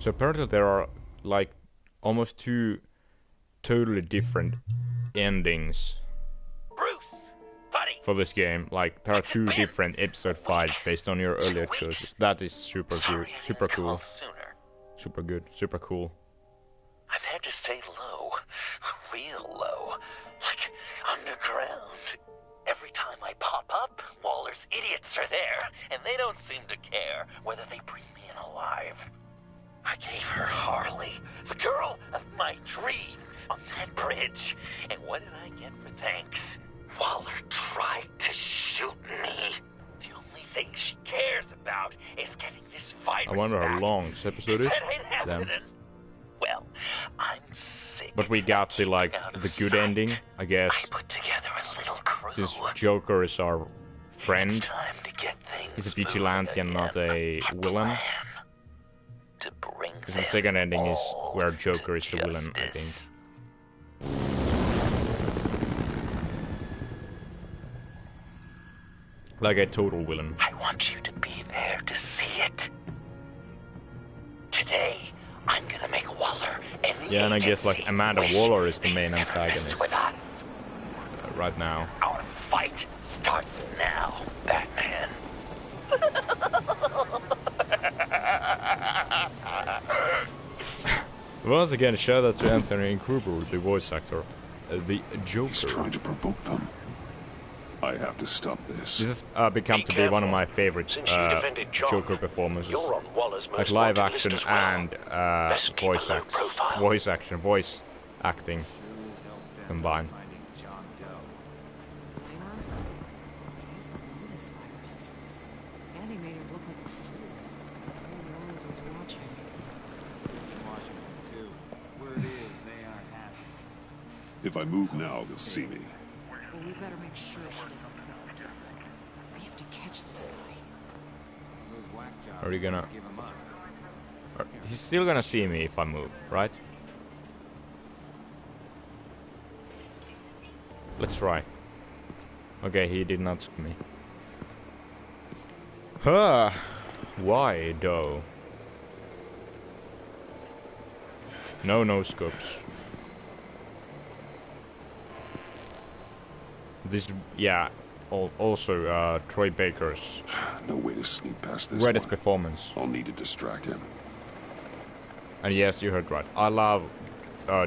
So apparently there are like almost 2 totally different endings for this game. Like there are 2 different episode 5 based on your earlier choices. That is super good, super cool, super good, super cool. I've had to stay low, real low, like underground. Every time I pop up, Waller's idiots are there, and they don't seem to care whether they bring me in alive. I gave her Harley, the girl of my dreams, on that bridge, and what did I get for thanks? Waller tried to shoot me. The only thing she cares about is getting this virus I wonder how back. long this episode is. That ain't happening. Damn. Well, I'm sick. But we got the like the good ending, I guess. I put together a little crew. Since Joker is our friend, It's time to get things he's a vigilante and not a moving. villain. To bring Because the second ending is where Joker is the to villain, I justice. think. Like a total villain. I want you to be there to see it. Today, I'm gonna make Waller and the Yeah, and I guess like agency Amanda wish Waller is the they main never messed antagonist with us. Right now. Our fight starts now, Batman. Once again, shout out to Anthony Kruber, the voice actor, the Joker. He's trying to provoke them. I have to stop this. This has become to be one of my favorite Since you defended John, Joker performances. You're on Waller's Like most live wanted action list as well. and Best keep a low profile. voice acting combined. Andy made her look like a fool. The whole world was watching. Washington too. Word is they aren't happy. If I move now, they'll see me. Well, we better make sure she doesn't fall. We have to catch this guy. Those whack jobs. Are you gonna? Give 'em up. He's still gonna see me if I move, right? Let's try. Okay, he did not see me. Huh? Why though? No scopes. This, yeah. Also, Troy Baker's No way to sneak past this greatest one. performance. I'll need to distract him. And yes, you heard right. I love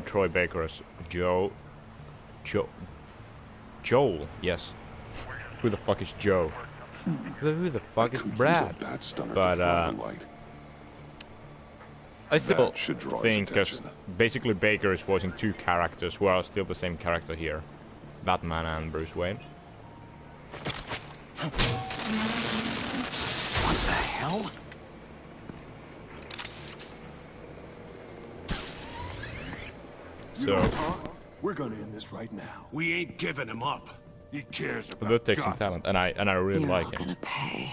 Troy Baker's Joel. Yes. Who the fuck is Joe? Who the fuck is Could use Brad? a bat stunner But, to throw the light. I still That should draw his think because attention. basically Baker is voicing 2 characters who are still the same character here. Batman and Bruce Wayne. What the hell? So, We're gonna end this right now. We ain't giving him up. He cares that about takes some Gotham. talent, and I really You're like all him. gonna pay.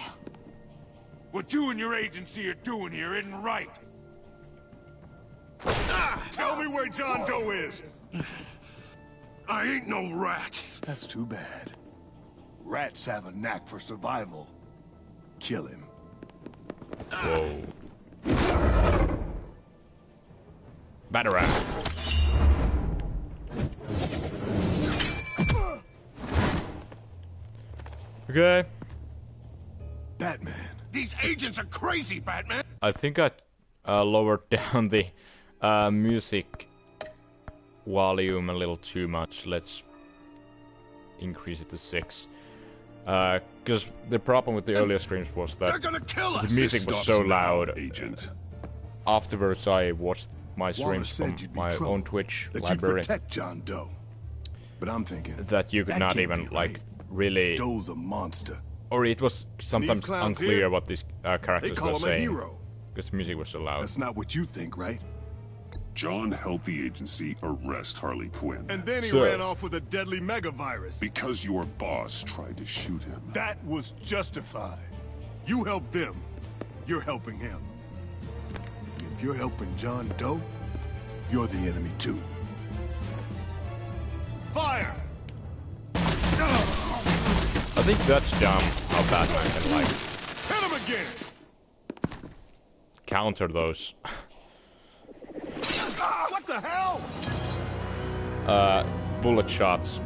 What you and your agency are doing here isn't right. Tell me where John Doe is! I ain't no rat. That's too bad. Rats have a knack for survival. Kill him. Whoa. Batarang. Okay. Batman. These agents are crazy, Batman. I think I lowered down the music volume a little too much. Let's increase it to 6. Because the problem with the earlier streams was They're that gonna kill us. the music was so loud. Agent. Afterwards, I watched my Waller streams from said you'd be my trouble, own Twitch that you'd library protect John Doe. But I'm thinking that you could that not can't even be like right. really, Doe's a monster. or it was sometimes clowns unclear here, what these They characters call were him a saying hero. because the music was so loud. That's not what you think, right? John helped the agency arrest Harley Quinn. And then he Sure. ran off with a deadly megavirus. Because your boss tried to shoot him. That was justified. You helped them. You're helping him. If you're helping John Doe, you're the enemy too. Fire! I think that's dumb how Batman can like Hit him again! counter those. the hell? Bullet shots.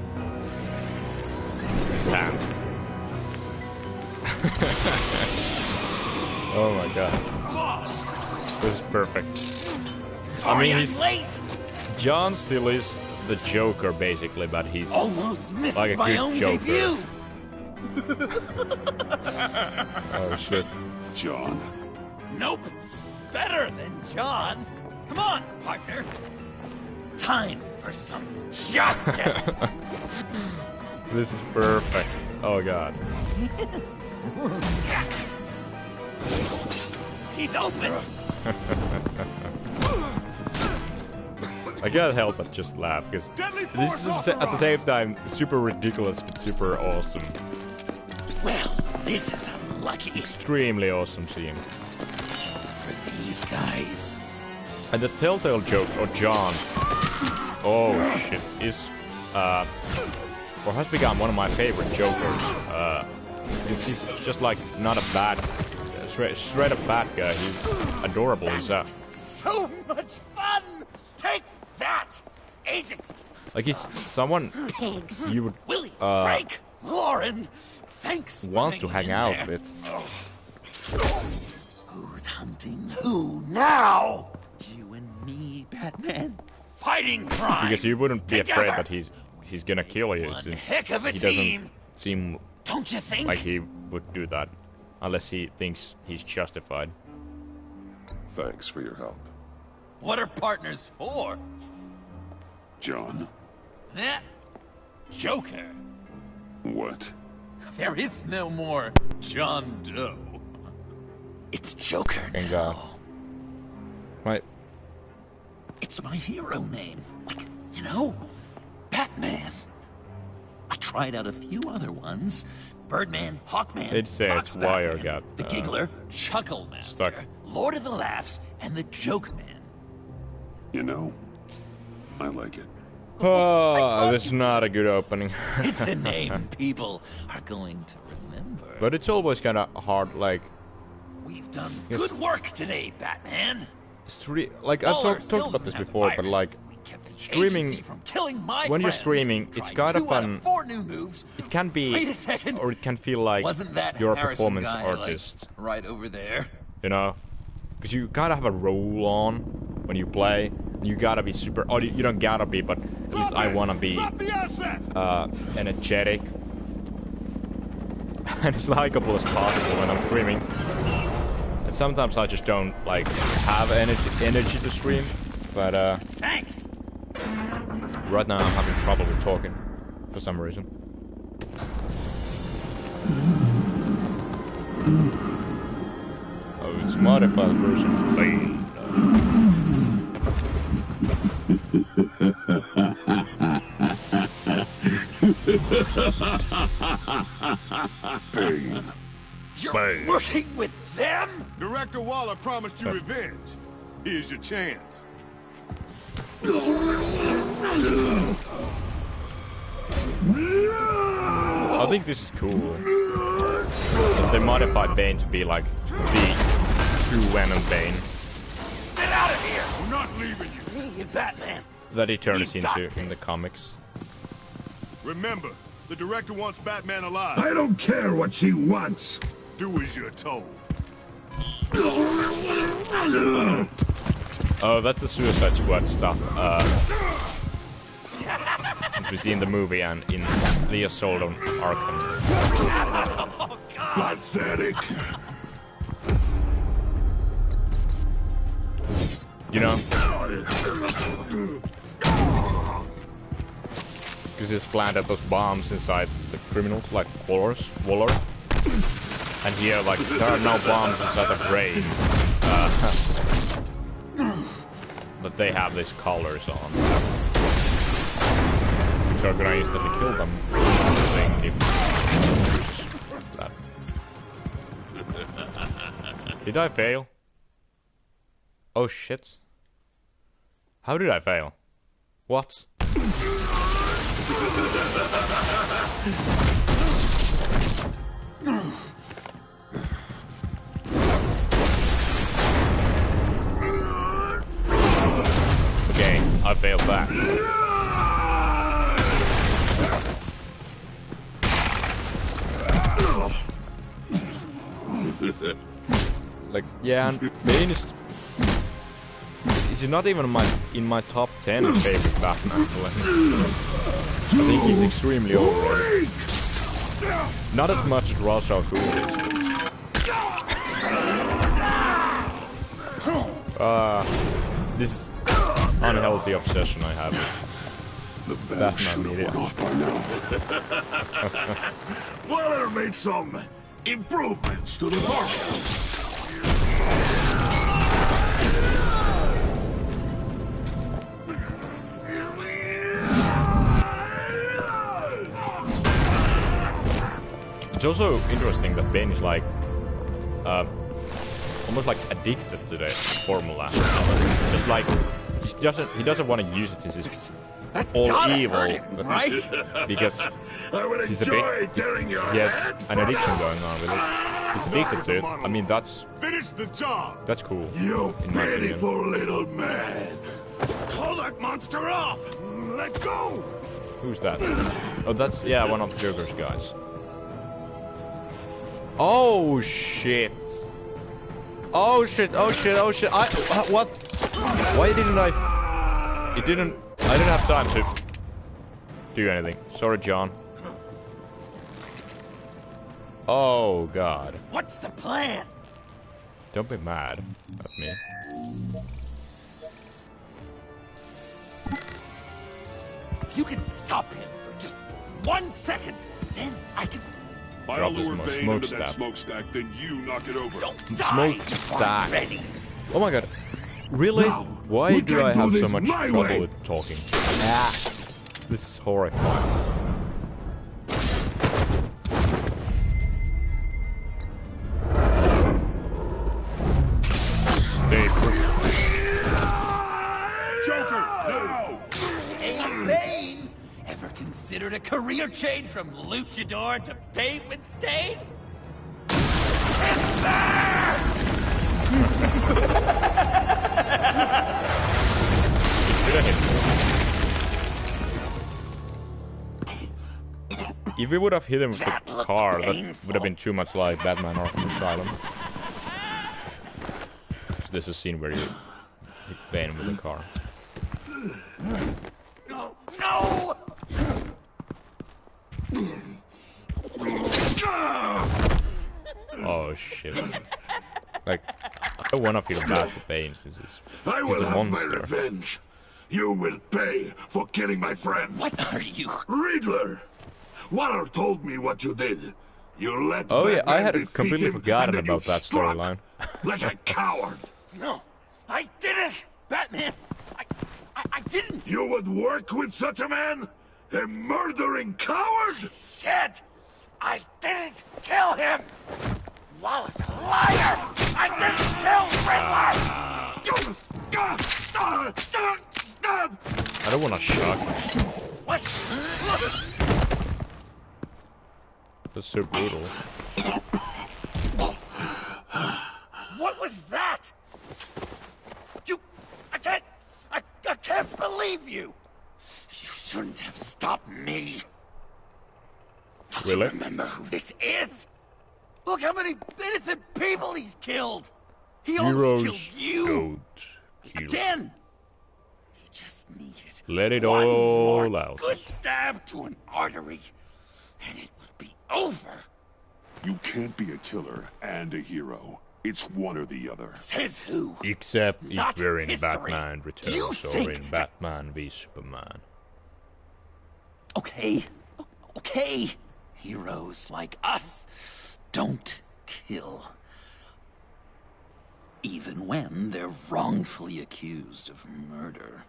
His hand. Oh my god. This is perfect. Sorry, I mean, I'm late. John still is the Joker, basically, but he's Almost missed like a my good own Joker. debut. Oh shit. John, Nope. Better than John. Come on, partner. Time for some justice. This is perfect. Oh god. He's open. I can't help but just laugh because this is at the same time super ridiculous but super awesome. Well, this is unlucky Extremely awesome scene. for these guys. And the Telltale joke, or John, oh shit, is or has become one of my favorite Jokers. Since he's just like not a bad, straight up bad guy. He's adorable. He's So much fun. Take that, agency. like he's someone Pigs. you would Willie, Frank, Lauren. Thanks. for want to hanging hang in out there. with. Who's hunting who now? You and me, Batman. Fighting crime. Because you wouldn't be afraid together. that he's gonna kill you. One Since heck of a he doesn't team. seem Don't you think? like he would do that unless he thinks he's justified. thanks for your help. What are partners for? John, Eh? Joker. what? There is no more John Doe. It's Joker Thank now. God. Right. It's my hero name. Like, you know, Batman. I tried out a few other ones. Birdman, Hawkman, It says Fox wire Batman, got, the Giggler, Chuckle Master, stuck. Lord of the Laughs, and the Joke Man. You know, I like it. Oh, that's not a good opening. It's a name people are going to remember. But it's always kind of hard, like We've done Yes. good work today, Batman. like I've Waller talked still about this doesn't have the before, but virus. like We kept the streaming- agency from killing my when you're friends. streaming, it's Tried kind of 2 out fun. 4 new moves. it can be, Wait a second. or it can feel like Wasn't that you're a Harrison performance guy, artist, like, right over there? you know? Because you gotta have a role on when you play. You gotta be super. Oh, you don't gotta be, but at least I wanna be Drop the asset! energetic and as likable as possible when I'm streaming. And sometimes I just don't like have energy to stream. But Thanks. right now I'm having trouble with talking for some reason. Oh, it's modified version. Bane. You're Bang. working with them? Director Waller promised you revenge. Here's your chance. I think this is cool. If they modified Bane to be like the true Venom Bane Get out of here! We're not leaving you. Me and Batman. that he turns You got into in the this. comics. Remember, the director wants Batman alive. I don't care what she wants. Do as you're told. Oh, that's the Suicide Squad stuff. We see in the movie and in the Assault on Arkham. Pathetic. You know? Because he's planted those bombs inside the criminals, like Waller. And here, like, there are no bombs inside the brain. But they have these collars on. Which are gonna instantly kill them. If that. Did I fail? Oh shit. How did I fail? What? Okay, failed that. Like, yeah, and Bane is not even in my top 10 favorite Batman villains. I think he's extremely overrated. Not as much as Ra's al Ghul is. This is unhealthy obsession I have with Batman media. Waller made some improvements to the market. It's also interesting that Bane is like almost like addicted to the formula. Just like he doesn't want to use it. He's all evil, right? Because he's he has an addiction going on with it. He's addicted to it. I mean, that's Finish the job. That's cool. You in my opinion. pitiful little man. Call that monster off. Let go. Who's that? Oh, that's one of the Joker's guys. Oh shit! Oh shit! Oh shit! Oh shit! What? Why didn't I? I didn't have time to do anything. Sorry, John. Oh god. What's the plan? Don't be mad at me. If you can stop him for just 1 second, then I can... I'll Drop this lure Bane into that smokestack, then you knock it over. Don't die Smokestack. already. Oh my god. Really? Now, Why we do can I do have so this much my trouble way. with talking? This is horrifying. Stay put. Joker, no! Hey, Bane! Ever considered a career change from luchador to pavement stain? If we would have hit him with That the looked car, that painful. would have been too much like Batman Arkham Asylum. So there's a scene where you hit Bane with a car. No! No! Oh shit. Like, I don't wanna feel bad for Bane since I he's will a have my monster. revenge. You will pay for killing my friend. What are you? Riddler! Waller told me what you did. You let Oh yeah, I Batman had defeat completely him, forgotten and then about you that struck storyline. like a coward. No! I didn't! Batman! I didn't! You would work with such a man? A murdering coward? Said I didn't kill him! Waller's a liar! I didn't kill Riddler! I don't wanna shock him. What? That's so brutal. What was that? I can't believe you! You shouldn't have stopped me. Do you Really? remember who this is? Look how many innocent people he's killed! He almost Heroes killed you! don't kill. Again! He just needed Let it one all more out. good stab to an artery, and it would be over. You can't be a killer and a hero. It's one or the other. Says who? Except if Not we're in history. Batman You Returns or think in Batman v Superman. Okay, okay. Heroes like us don't kill. Even when they're wrongfully accused of murder.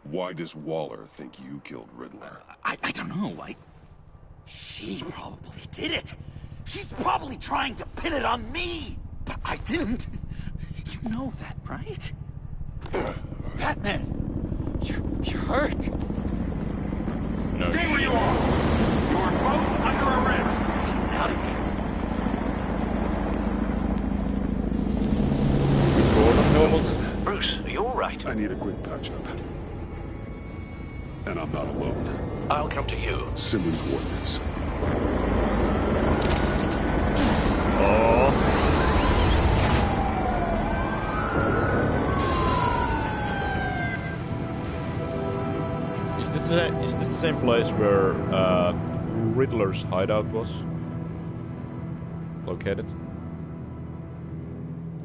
Why does Waller think you killed Riddler? I don't know, she probably did it. She's probably trying to pin it on me. But I didn't. You know that, right? Batman, you're hurt. No Stay where shit. you are! You are both under arrest! Get out of here. Gordon Helmets. Bruce, are you all right? I need a quick patch-up. And I'm not alone. I'll come to you. Sending coordinates. Oh. Is this the same place where Riddler's hideout was located?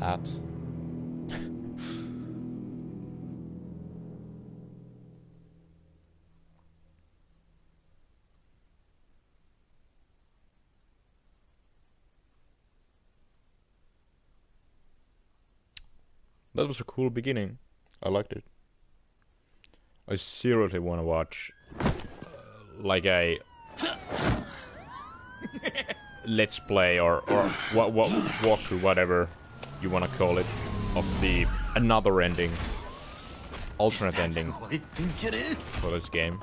At. That was a cool beginning. I liked it. I seriously want to watch like a let's play or what walkthrough, whatever you want to call it, of the another ending, alternate ending for this game.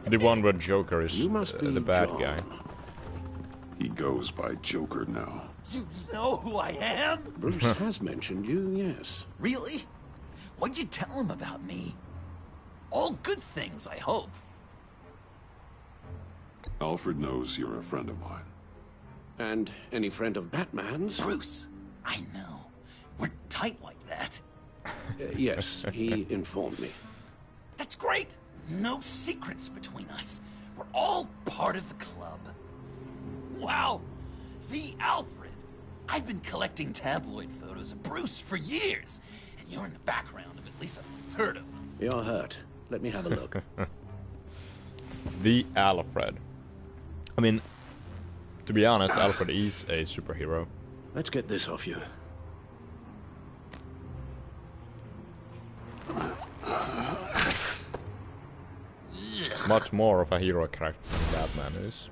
The one where Joker is the bad John. guy. He goes by Joker now. You know who I am? Bruce has mentioned you, yes. Really? What'd you tell him about me? All good things, I hope. Alfred knows you're a friend of mine. And any friend of Batman's? Bruce, I know. We're tight like that. Yes, he informed me. That's great. No secrets between us. We're all part of the club. Wow. The Alfred. I've been collecting tabloid photos of Bruce for years, and you're in the background of at least a third of them. You're hurt. Let me have a look. The Alfred. I mean, to be honest, Alfred is a superhero. Let's get this off you. Much more of a hero character than Batman is.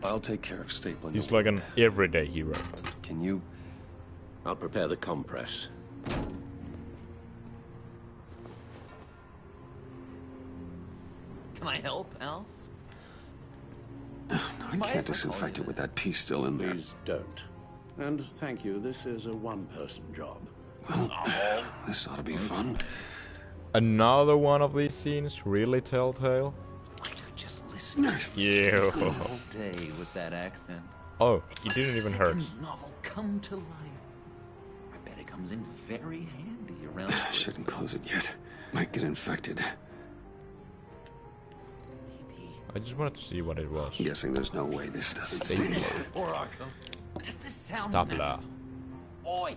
I'll take care of stapling. He's like an everyday hero. Can you? I'll prepare the compress. Can I help, Alf? No, I can't disinfect it with that piece still in there. Please don't. And thank you, this is a one-person job. Well, this ought to be fun. Another one of these scenes? Really, Telltale? I could just listen to You. all day with that accent. Oh, it didn't even hurt. Dickens' novel come to life. I bet it comes in very handy around I shouldn't close it yet. Might get infected. Maybe. I just wanted to see what it was. I'm guessing there's no way this doesn't Stay stay. low. Or Arkham. Does this sound Stapler. natural? Oi,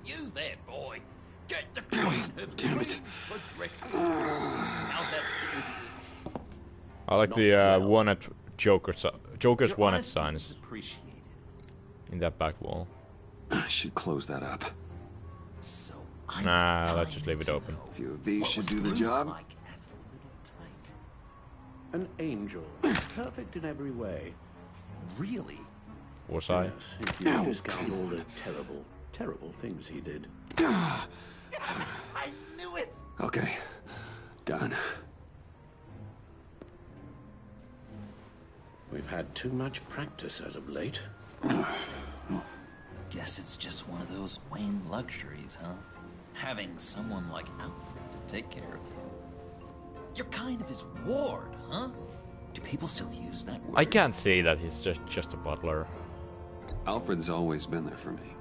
you there, boy. Get the queen of Damn it. dreams for breakfast. How's that suit? I like the one at Joker's Your one at honesty signs is appreciated. in that back wall. I should close that up. So I'm Nah, let's dying just leave it to open. know A few of these what should was do the Bruce job. like as a little tyke? An angel. Perfect in every way. Really? Was I? Yes, if you discount all the terrible, terrible things he did. I knew it! Okay, done. We've had too much practice as of late. Guess it's just one of those Wayne luxuries, huh? Having someone like Alfred to take care of you. You're kind of his ward, huh? Do people still use that word? I can't say that he's just a butler. Alfred's always been there for me.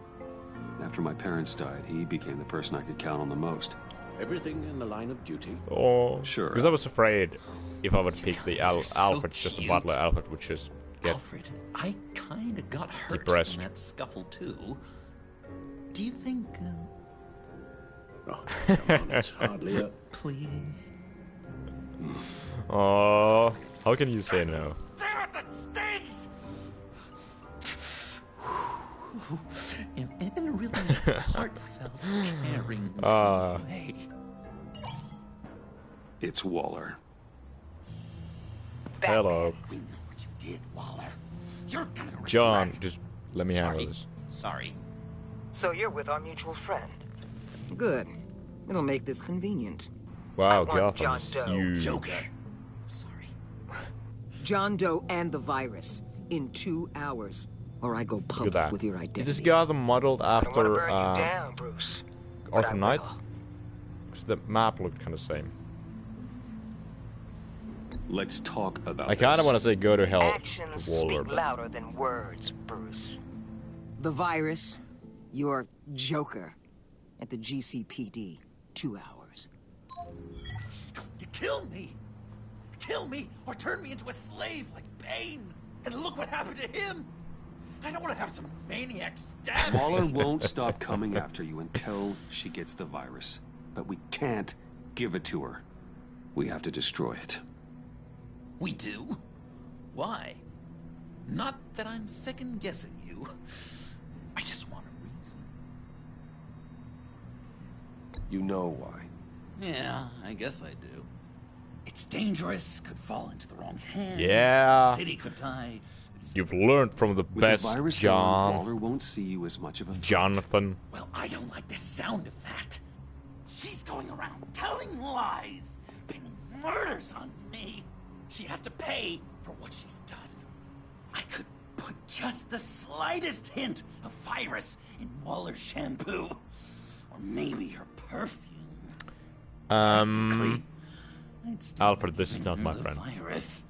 After my parents died, he became the person I could count on the most. Everything in the line of duty. Oh, Sure. Because I was afraid if I would pick the guys are so Alfred just a cute. butler, Alfred would just get. Alfred, I kind of got hurt Depressed. in that scuffle too. Do you think, Oh, come on, it's hardly a... please? Oh, how can you say no? Damn it, that stinks! in a really heartfelt, caring way. It's Waller. Hello, We know what you did, Waller. You're gonna regret. John. Just let me Sorry. handle this. Sorry. So you're with our mutual friend. Good. It'll make this convenient. Wow, I want Gotham is John Doe. huge. Joker. Sorry. John Doe and the virus in 2 hours, or I go Look at public that. with your identity. Is this Gotham modeled I don't want to after burn you down, Bruce. but I Arkham Knight? will. Because the map looked kind of same. Let's talk about I kind of this. want to say go to hell Actions to Waller, speak but louder than words, Bruce. The virus, your Joker, at the GCPD, 2 hours. She's going to kill me! Kill me or turn me into a slave like Bane! And look what happened to him! I don't want to have some maniac stab Waller me! won't stop coming after you until she gets the virus. But we can't give it to her. We have to destroy it. We do? Why? Not that I'm second-guessing you. I just want a reason. You know why. Yeah, I guess I do. It's dangerous, could fall into the wrong hands. Yeah. The city could die. You've learned from the With best, the virus gone, John. Waller won't see you as much of a threat. Jonathan. Well, I don't like the sound of that. She's going around telling lies, pinning murders on me. She has to pay for what she's done. I could put just the slightest hint of virus in Waller's shampoo. Or maybe her perfume. Technically, I'd still Alfred, be this is giving not her my the friend. Virus.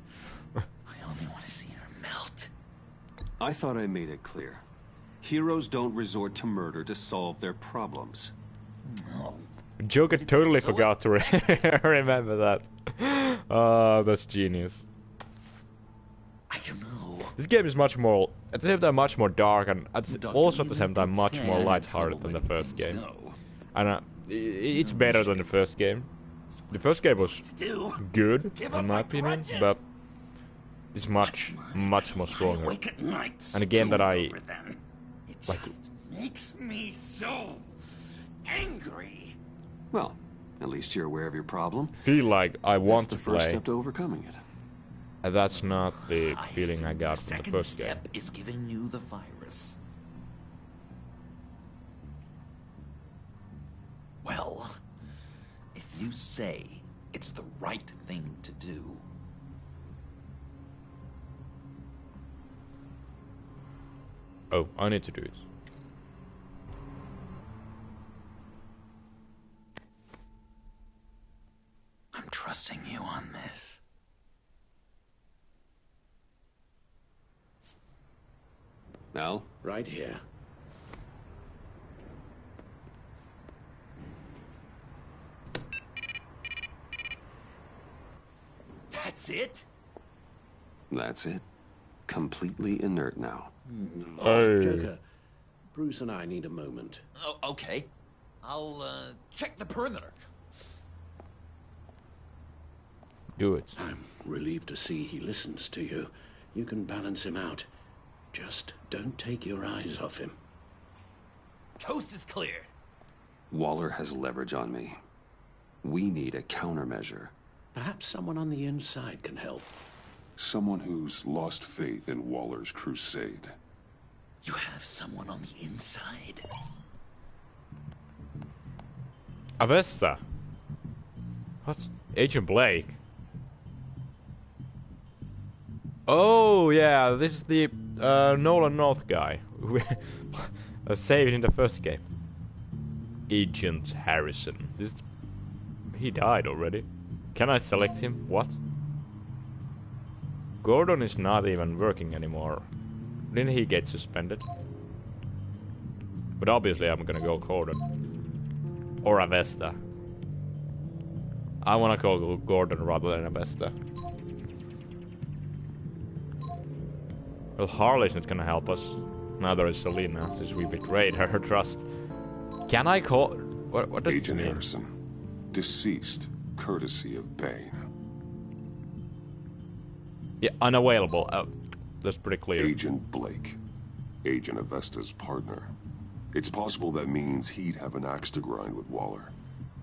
I only want to see her melt. I thought I made it clear. Heroes don't resort to murder to solve their problems. No. Joker It's totally so forgot to remember that. Oh, that's genius. I don't know. This game is much more, at the same time, much more dark, and also at the Even same time, did much say more I had lighthearted trouble than the letting first things game. go. And it's better than the first game. The first game was Do good, Give in up my my opinion, grudges. but it's much more I stronger. wake at night And a game that I over them. It like. just makes me so angry. Well, at least you're aware of your problem. Feel like I want That's to the first play, step to overcoming it. and that's not the feeling I assume got the from the second first game. step is giving you the virus. Well, if you say it's the right thing to do, Oh, I need to do it. I'm trusting you on this. Al? Right here. That's it? That's it. Completely inert now. Oh, Joker, Bruce and I need a moment. Oh, okay. I'll check the perimeter. do it. I'm relieved to see he listens to you. You can balance him out. Just don't take your eyes off him. Coast is clear. Waller has leverage on me. We need a countermeasure. Perhaps someone on the inside can help. Someone who's lost faith in Waller's crusade. You have someone on the inside? Avesta. What? Agent Blake. Oh yeah, this is the Nolan North guy who saved in the first game. Agent Harrison. He died already. Can I select him? What? Gordon is not even working anymore. Didn't he get suspended? But obviously I'm gonna go Gordon. Or Avesta. I wanna call Gordon rather than Avesta. Well, Harley's not gonna help us. Neither is Selena, since we betrayed her trust. Can I call... What does Agent it mean? Harrison. Deceased, courtesy of Bane. Yeah, unavailable. That's pretty clear. Agent Blake. Agent Avesta's partner. It's possible that means he'd have an axe to grind with Waller.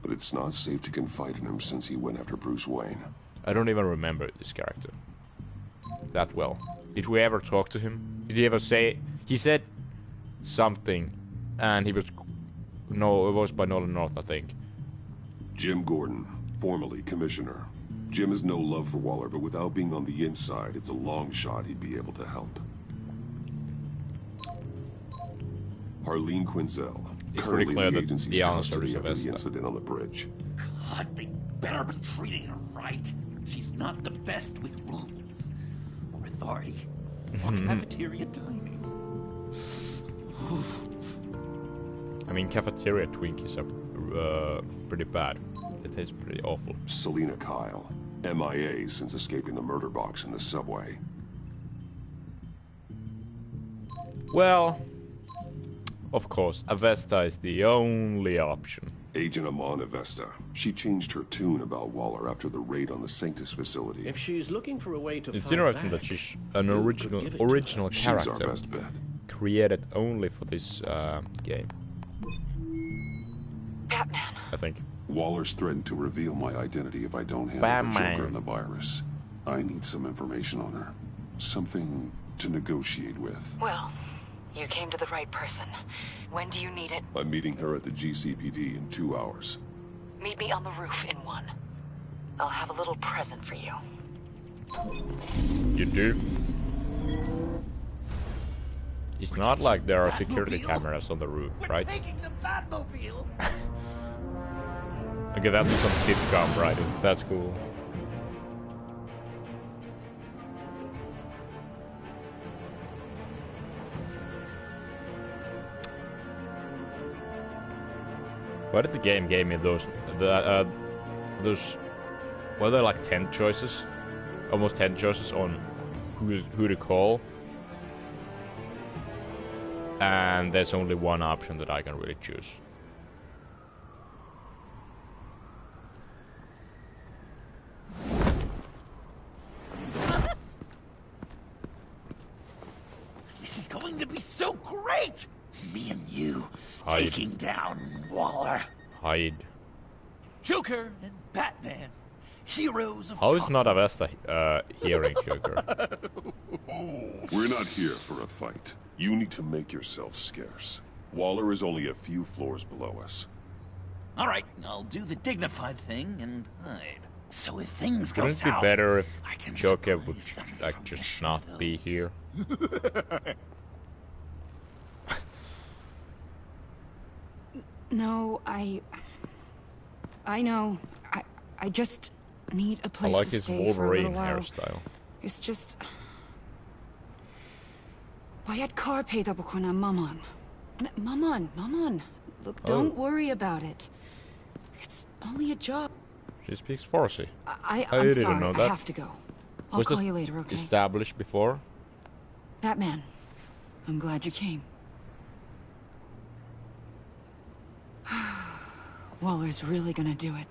But it's not safe to confide in him since he went after Bruce Wayne. I don't even remember this character that well. Did we ever talk to him? Did he ever say... He said something, and he was... No, it was by Nolan North, I think. Jim Gordon, formerly Commissioner. Jim has no love for Waller, but without being on the inside, it's a long shot he'd be able to help. Harleen Quinzel, It's pretty currently clear in the that agency's the answer custody is after the Avesta. incident on the bridge. God, they better be treating her right. She's not the best with rules, or authority, or cafeteria timing. I mean, cafeteria Twinkies are pretty bad. They taste pretty awful. Selena Kyle, MIA since escaping the murder box in the subway. Well, of course, Avesta is the only option. Agent Amon Avesta. She changed her tune about Waller after the raid on the Sanctus facility. If she's looking for a way to It's fight interesting back, that she's an you original could give it to her. She's character our best bet. created only for this game, Batman. I think. Waller's threatened to reveal my identity if I don't handle the Joker and the virus. I need some information on her. Something to negotiate with. Well, you came to the right person. When do you need it? I'm meeting her at the GCPD in 2 hours. Meet me on the roof in 1. I'll have a little present for you. You do? It's not like there are security cameras on the roof, right? We're taking the Batmobile! Okay, that's some sitcom writing. That's cool. Why did the game give me those were there like 10 choices? Almost 10 choices on who to call. And there's only one option that I can really choose. This is going to be so great! Me and you Hide. taking down Waller. Hide. Joker and Batman. Heroes of How is Gotham. not Avesta hearing Joker? We're not here for a fight. You need to make yourself scarce. Waller is only a few floors below us. All right, I'll do the dignified thing and hide. So if things go Wouldn't it be south, better if I can Joker would surprise them like from just the not be here? No, I know. I just need a I place like to his stay for a little Wolverine while. hairstyle. It's just... Bayad car paid up when I'm Maman. Maman. Look, don't worry about it. It's only a job. She speaks Farsi. I'm didn't sorry, know I that. have to go. I'll Was call this you later, okay? established before? Batman, I'm glad you came. Waller's really gonna do it.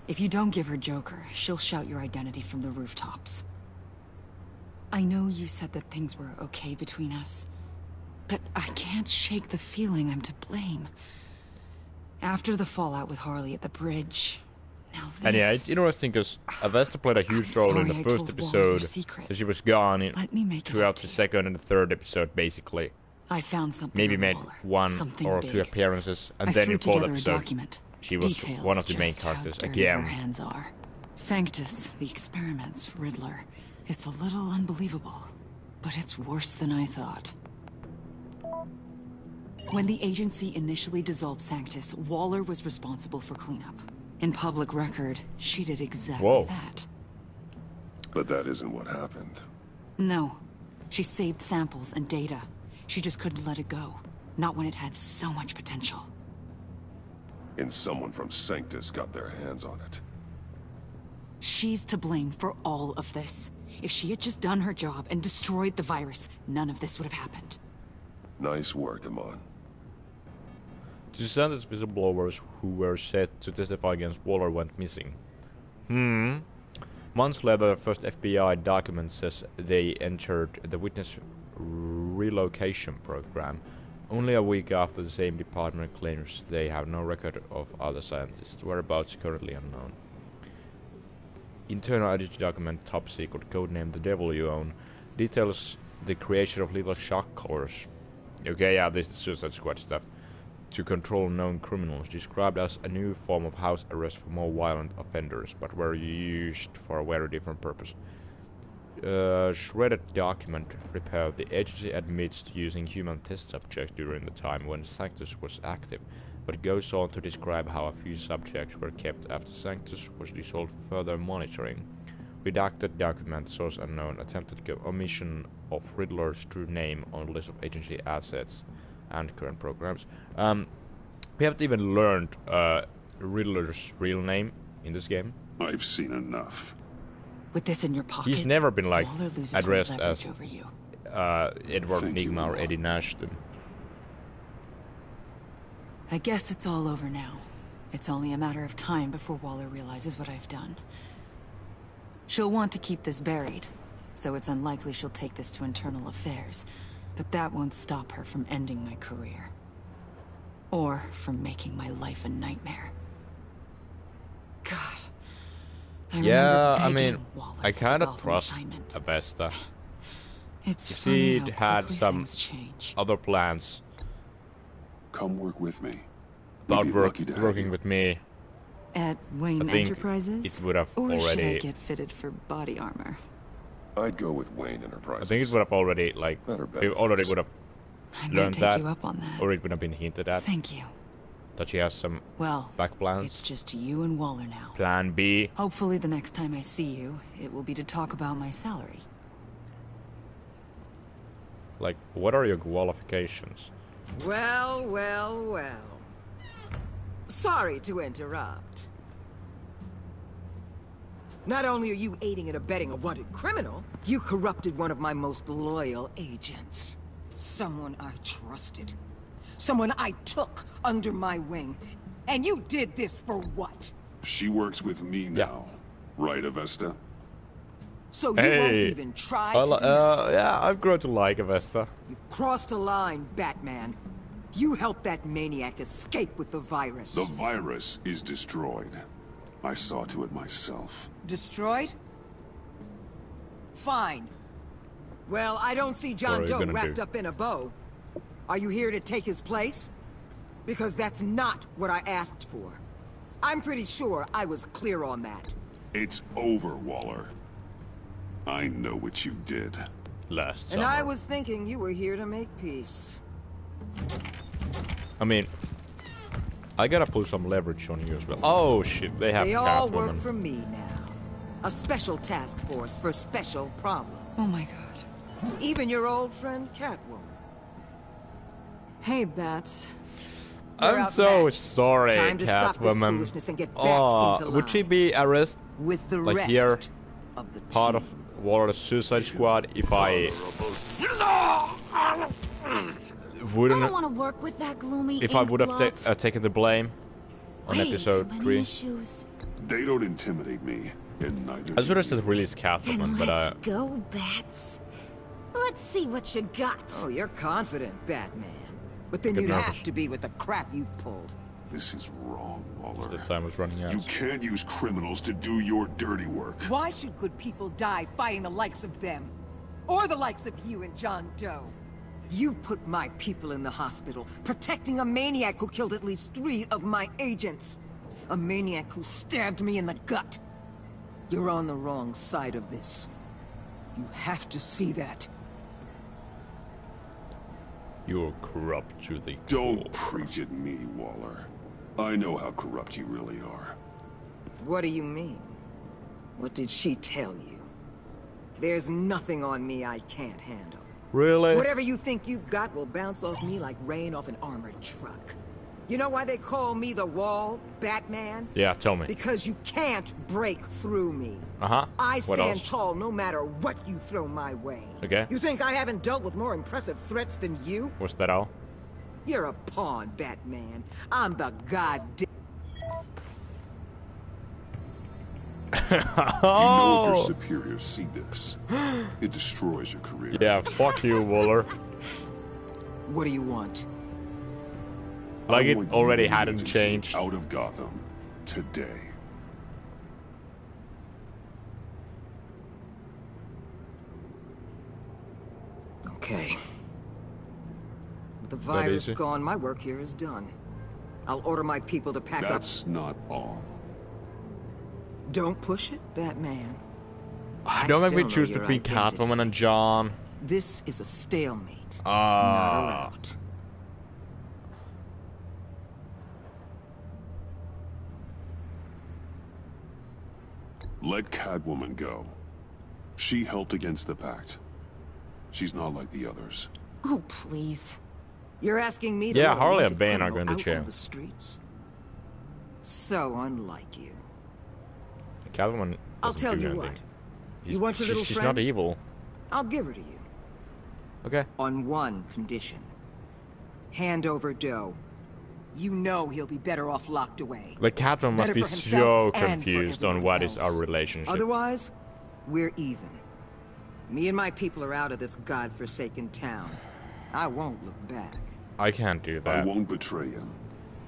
If you don't give her Joker, she'll shout your identity from the rooftops. I know you said that things were okay between us, but I can't shake the feeling I'm to blame. After the fallout with Harley at the bridge, now this... And yeah, it's interesting because Avesta played a huge I'm role in sorry the I first told Waller your episode. secret. So she was gone Let me make it throughout up the to you. second and the third episode, basically. I found something Maybe on made Waller. one Something or big. two appearances, and I then threw in fourth together a episode, document. she was Details one of the main just how characters dirty her again. hands are. Sanctus, the experiments, Riddler. It's a little unbelievable, but it's worse than I thought. When the agency initially dissolved Sanctus, Waller was responsible for cleanup. In public record, she did exactly Whoa. that. But that isn't what happened. No. She saved samples and data. She just couldn't let it go. Not when it had so much potential. And someone from Sanctus got their hands on it. She's to blame for all of this. If she had just done her job and destroyed the virus, none of this would have happened. Nice work, Amon. The Sanders whistleblowers who were set to testify against Waller went missing. Months later, the first FBI document says they entered the witness relocation program. Only a week after, the same department claims they have no record of other scientists' whereabouts currently unknown. Internal edited document, top secret, codenamed The Devil You Own, details the creation of little shock collars. Okay, yeah, this is Suicide Squad stuff. To control known criminals, described as a new form of house arrest for more violent offenders, but were used for a very different purpose. Shredded document prepared. The agency admits to using human test subjects during the time when Sanctus was active. but it goes on to describe how a few subjects were kept after Sanctus was dissolved for further monitoring. Redacted document, source unknown, attempted omission of Riddler's true name on list of agency assets and current programs. We haven't even learned Riddler's real name in this game. I've seen enough. With this in your pocket, He's never been like Waller loses addressed leverage as over you. Edward Thank you, Nygma or Waller. Eddie Nashton. I guess it's all over now. It's only a matter of time before Waller realizes what I've done. She'll want to keep this buried, so it's unlikely she'll take this to internal affairs. But that won't stop her from ending my career. Or from making my life a nightmare. God. I Yeah, remember I begging mean, Waller I for the kind of Gotham trust assignment. Avesta. It's If funny she'd how had quickly some things change. other plans Come work with me. about We'd be lucky to have working you. with me, At Wayne I think Enterprises? it would have or should I already. get fitted for body armor? I'd go with Wayne I Enterprises. think it would have already like Better we already benefits. would have I might learned take that, you up on that. or it would have been hinted at Thank you. that she has some Well, back plans. it's just you and Waller now. Plan B. Hopefully the next time I see you, it will be to talk about my salary. Like, what are your qualifications? Well, well, well. Sorry to interrupt. Not only are you aiding and abetting a wanted criminal, you corrupted one of my most loyal agents. Someone I trusted. Someone I took under my wing. And you did this for what? She works with me now. Right, Avesta? So you won't even try to deny it. Yeah, I've grown to like Avesta. You've crossed a line, Batman. You helped that maniac escape with the virus. The virus is destroyed. I saw to it myself. Destroyed? Fine. Well, I don't see What John are you Doe gonna wrapped do? up in a bow. Are you here to take his place? Because that's not what I asked for. I'm pretty sure I was clear on that. It's over, Waller. I know what you did. Last And summer. I was thinking you were here to make peace. I mean, I gotta put some leverage on you as well. Oh shit, they have They all Catwoman. work for me now. A special task force for special problems. Oh my god. Even your old friend Catwoman. Hey, Bats. You're I'm so outmatched. sorry, Time to stop this Catwoman. foolishness and get back into line. Would she be arrested with the like rest here, of the part team. of Waller's Suicide Squad if I I wouldn't, don't want to work with that gloomy if I would have inkblot. taken the blame on Way episode too many 3? issues. They don't intimidate me, and neither I should do have you. said release Catwoman, Then but let's go, Bats. Let's see what you got. Oh, you're confident, Batman. But then Good you'd numbers. have to be with the crap you've pulled. This is wrong, Waller. the time was running You out. can't use criminals to do your dirty work. Why should good people die fighting the likes of them? Or the likes of you and John Doe? You put my people in the hospital, protecting a maniac who killed at least 3 of my agents. A maniac who stabbed me in the gut. You're on the wrong side of this. You have to see that. You're corrupt to the Don't core. preach at me, Waller. I know how corrupt you really are. What do you mean? What did she tell you? There's nothing on me I can't handle. Really? Whatever you think you got will bounce off me like rain off an armored truck. You know why they call me the Wall, Batman? Yeah, tell me. Because you can't break through me. Uh-huh. I What stand else? tall no matter what you throw my way. Okay. You think I haven't dealt with more impressive threats than you? Was that all? You're a pawn, Batman. I'm the goddamn... You know if your superiors see this, it destroys your career. Yeah, fuck you, Waller. What do you want? Like I it want you already and the hadn't agency changed. Out of Gotham today. Okay. With the virus easy. gone, my work here is done. I'll order my people to pack That's not all. up. Don't push it, Batman. Don't make me still know choose your between identity. Catwoman and John. This is a stalemate, not a Ah. rout. Let Catwoman go. She helped against the Pact. She's not like the others. Oh, please. You're asking me to Yeah, let a Harley and wanted Bane are criminal going to out jail. on the streets? So unlike you. Catwoman I'll doesn't tell do you anything. what. You want your little She's friend? not evil. I'll give her to you. Okay. On one condition. Hand over Doe. You know he'll be better off locked away. The Catwoman must Better be for so himself and for confused on everyone what is our else. relationship. Otherwise, we're even. Me and my people are out of this godforsaken town. I won't look back. I can't do I that. won't betray him.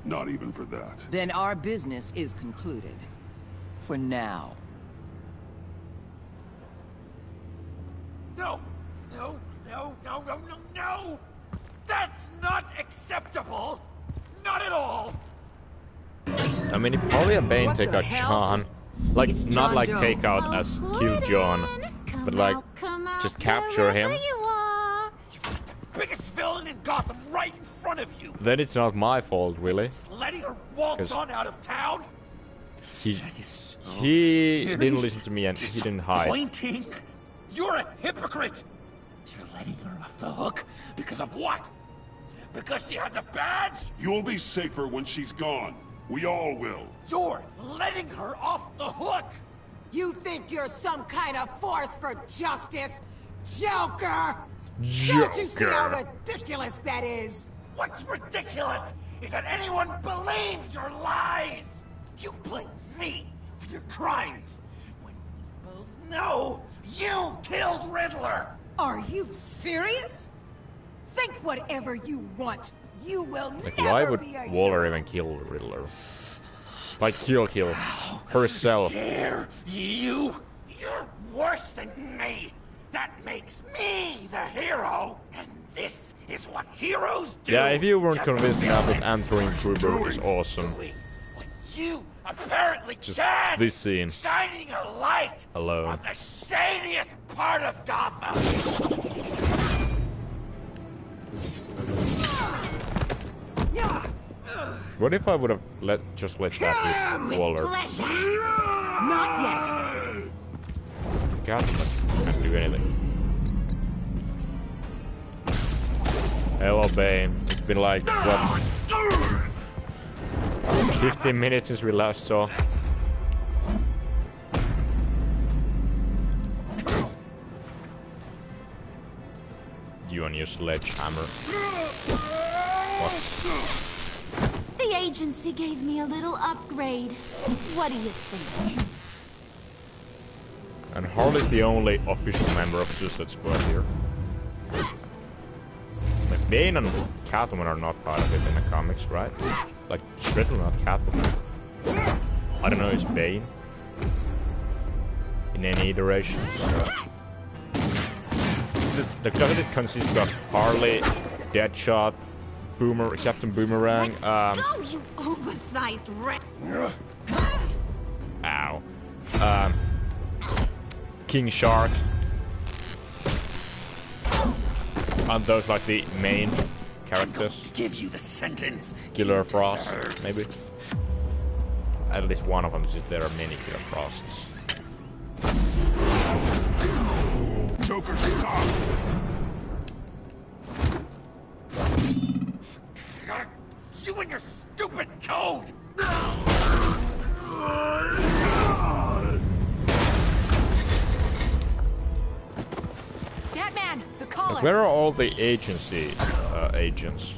Not even for that. Then our business is concluded. For now. No! No, no, no, no, no, no! That's not acceptable! Not at all! I mean, if Harley and Bane What take the out hell? John, like, It's not John like Doe. take out as kill John, but like, just capture him, Biggest villain in Gotham right in front of you! then it's not my fault, really. Letting her waltz 'Cause- on out of town? He That is so didn't very listen to me and he didn't hide. disappointing. You're a hypocrite! You're letting her off the hook because of what? Because she has a badge? You'll be safer when she's gone. We all will. You're letting her off the hook! You think you're some kind of force for justice? Joker! Joker. Don't you see how ridiculous that is? What's ridiculous is that anyone believes your lies! You blame me for your crimes, when we both know you killed Riddler! Are you serious? Think whatever you want. You will Like, never why would be a Waller hero. even kill Riddler? Like, kill herself. Dare you? You're worse than me! That makes me the hero! And this is what heroes do! Yeah, if you weren't to convinced enough that villains. entering Gruber is awesome. Doing what you apparently Just can't! this scene. Shining a light Alone. on the shadiest part of Gotham! What if I would have just let that be Waller? Not yet. Catwoman can't do anything. Hello, Bane. It's been like, what, 15 minutes since we last saw. You and your sledgehammer. What? The agency gave me a little upgrade. What do you think? And Harley's the only official member of Suicide Squad here. Like, Bane and Catwoman are not part of it in the comics, right? Like, Riddle, not Catwoman. I don't know, is Bane in any iterations? The credit consists of Harley, Deadshot, Captain Boomerang, Go, you oversized rat! ow. King Shark. Aren't those like the main characters? To give you the sentence Killer you Frost, deserve. maybe? At least one of them, since there are many Killer Frosts. Joker, stop! You and your stupid code! Batman, the collar. Where are all the agency agents?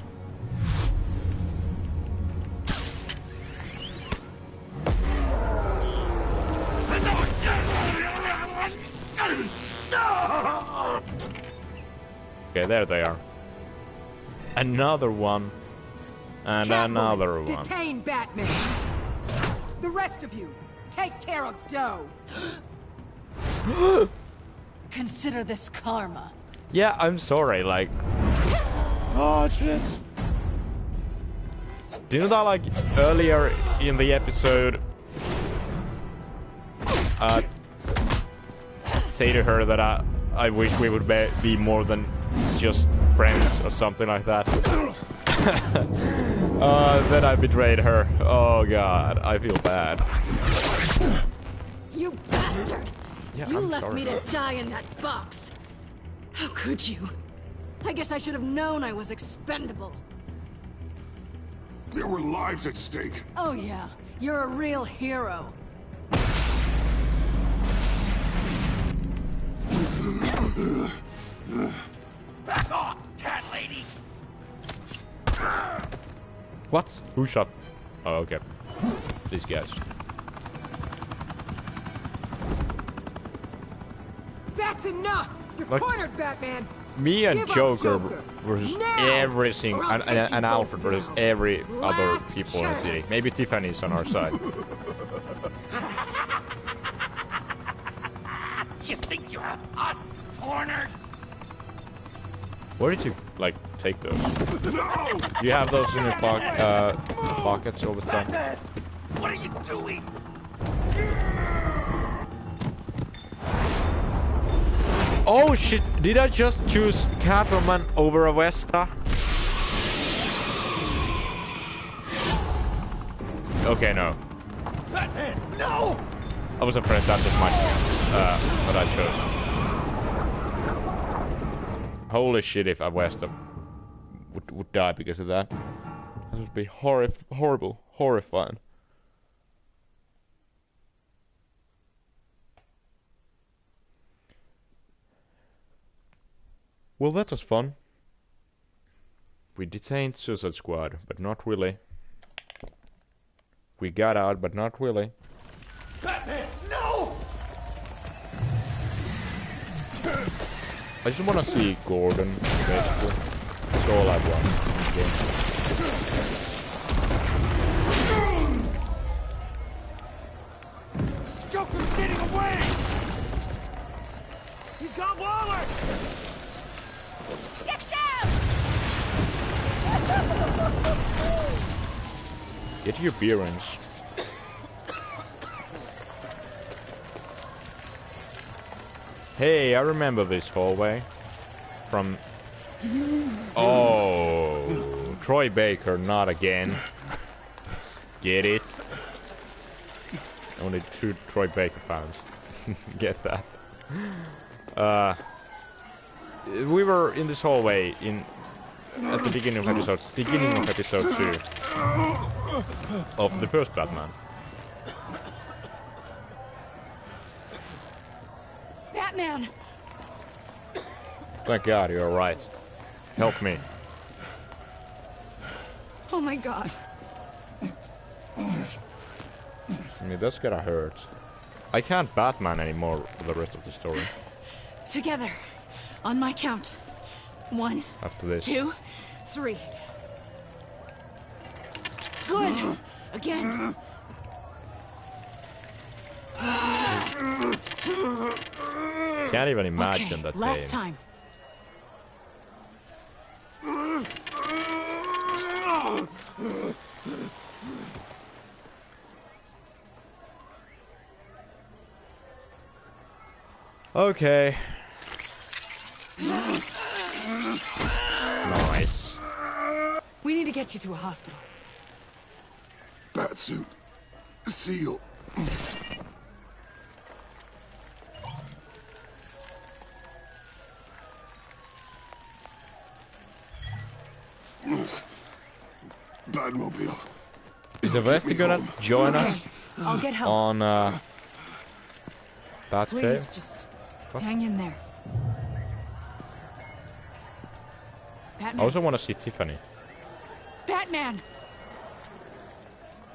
Okay, there they are. Another one. And Catwoman, another one. Detain Batman. The rest of you, take care of Doe. Consider this karma. Yeah, I'm sorry, like... Oh, shit. Didn't I, like, earlier in the episode... say to her that I wish we would be more than just friends or something like that. Then I betrayed her. Oh god, I feel bad. You bastard! Yeah, You I'm left sorry. me to die in that box. How could you? I guess I should have known I was expendable. There were lives at stake. Oh yeah, you're a real hero. Back off, cat lady! What? Who shot? Oh, okay. These guys. That's enough! You're Like- cornered, Batman! Me and Give up, Joker Joker. versus Now, every single, or I'll take you and Alfred both versus down. every other Last people in the city. chance. Maybe Tiffany's on our side. You think you have us cornered? Where did you, like, take those? No! Do you have those in your pockets all the time? Batman! What are you doing? Oh shit, did I just choose Catwoman over Avesta? Okay, no. Batman, no! I wasn't afraid that was my what I chose. Holy shit, if Avesta would die because of that. That would be horrible, horrifying. Well, that was fun. We detained Suicide Squad, but not really. We got out, but not really. Batman, no! I just want to see Gordon, basically. That's all I want. Joker's getting away! He's got Waller! Get down! Get your bearings. Hey, I remember this hallway. From... Oh... Troy Baker, not again. Get it? Only 2 Troy Baker fans. Get that. We were in this hallway at the beginning of episode 2 of the first Batman. Batman! Thank God you're right. Help me. Oh my god. I mean, that's gotta hurt. I can't Batman anymore for the rest of the story. Together. On my count. 1, After this. 2, 3. Good! Again. Can't even imagine Okay, that last game. time. Okay. Nice. We need to get you to a hospital. Batsuit. Seal. Batmobile. Is Avesta gonna join us I'll get help. on Batcave? Please, just hang in there. I Batman. also want to see Tiffany. Batman!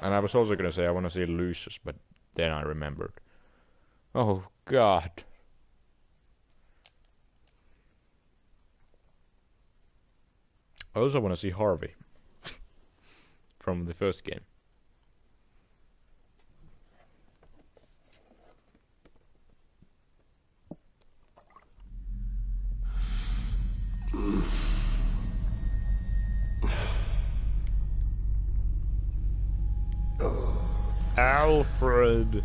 And I was also gonna say I want to see Lucius, but then I remembered. Oh God. I also want to see Harvey from the first game. Alfred.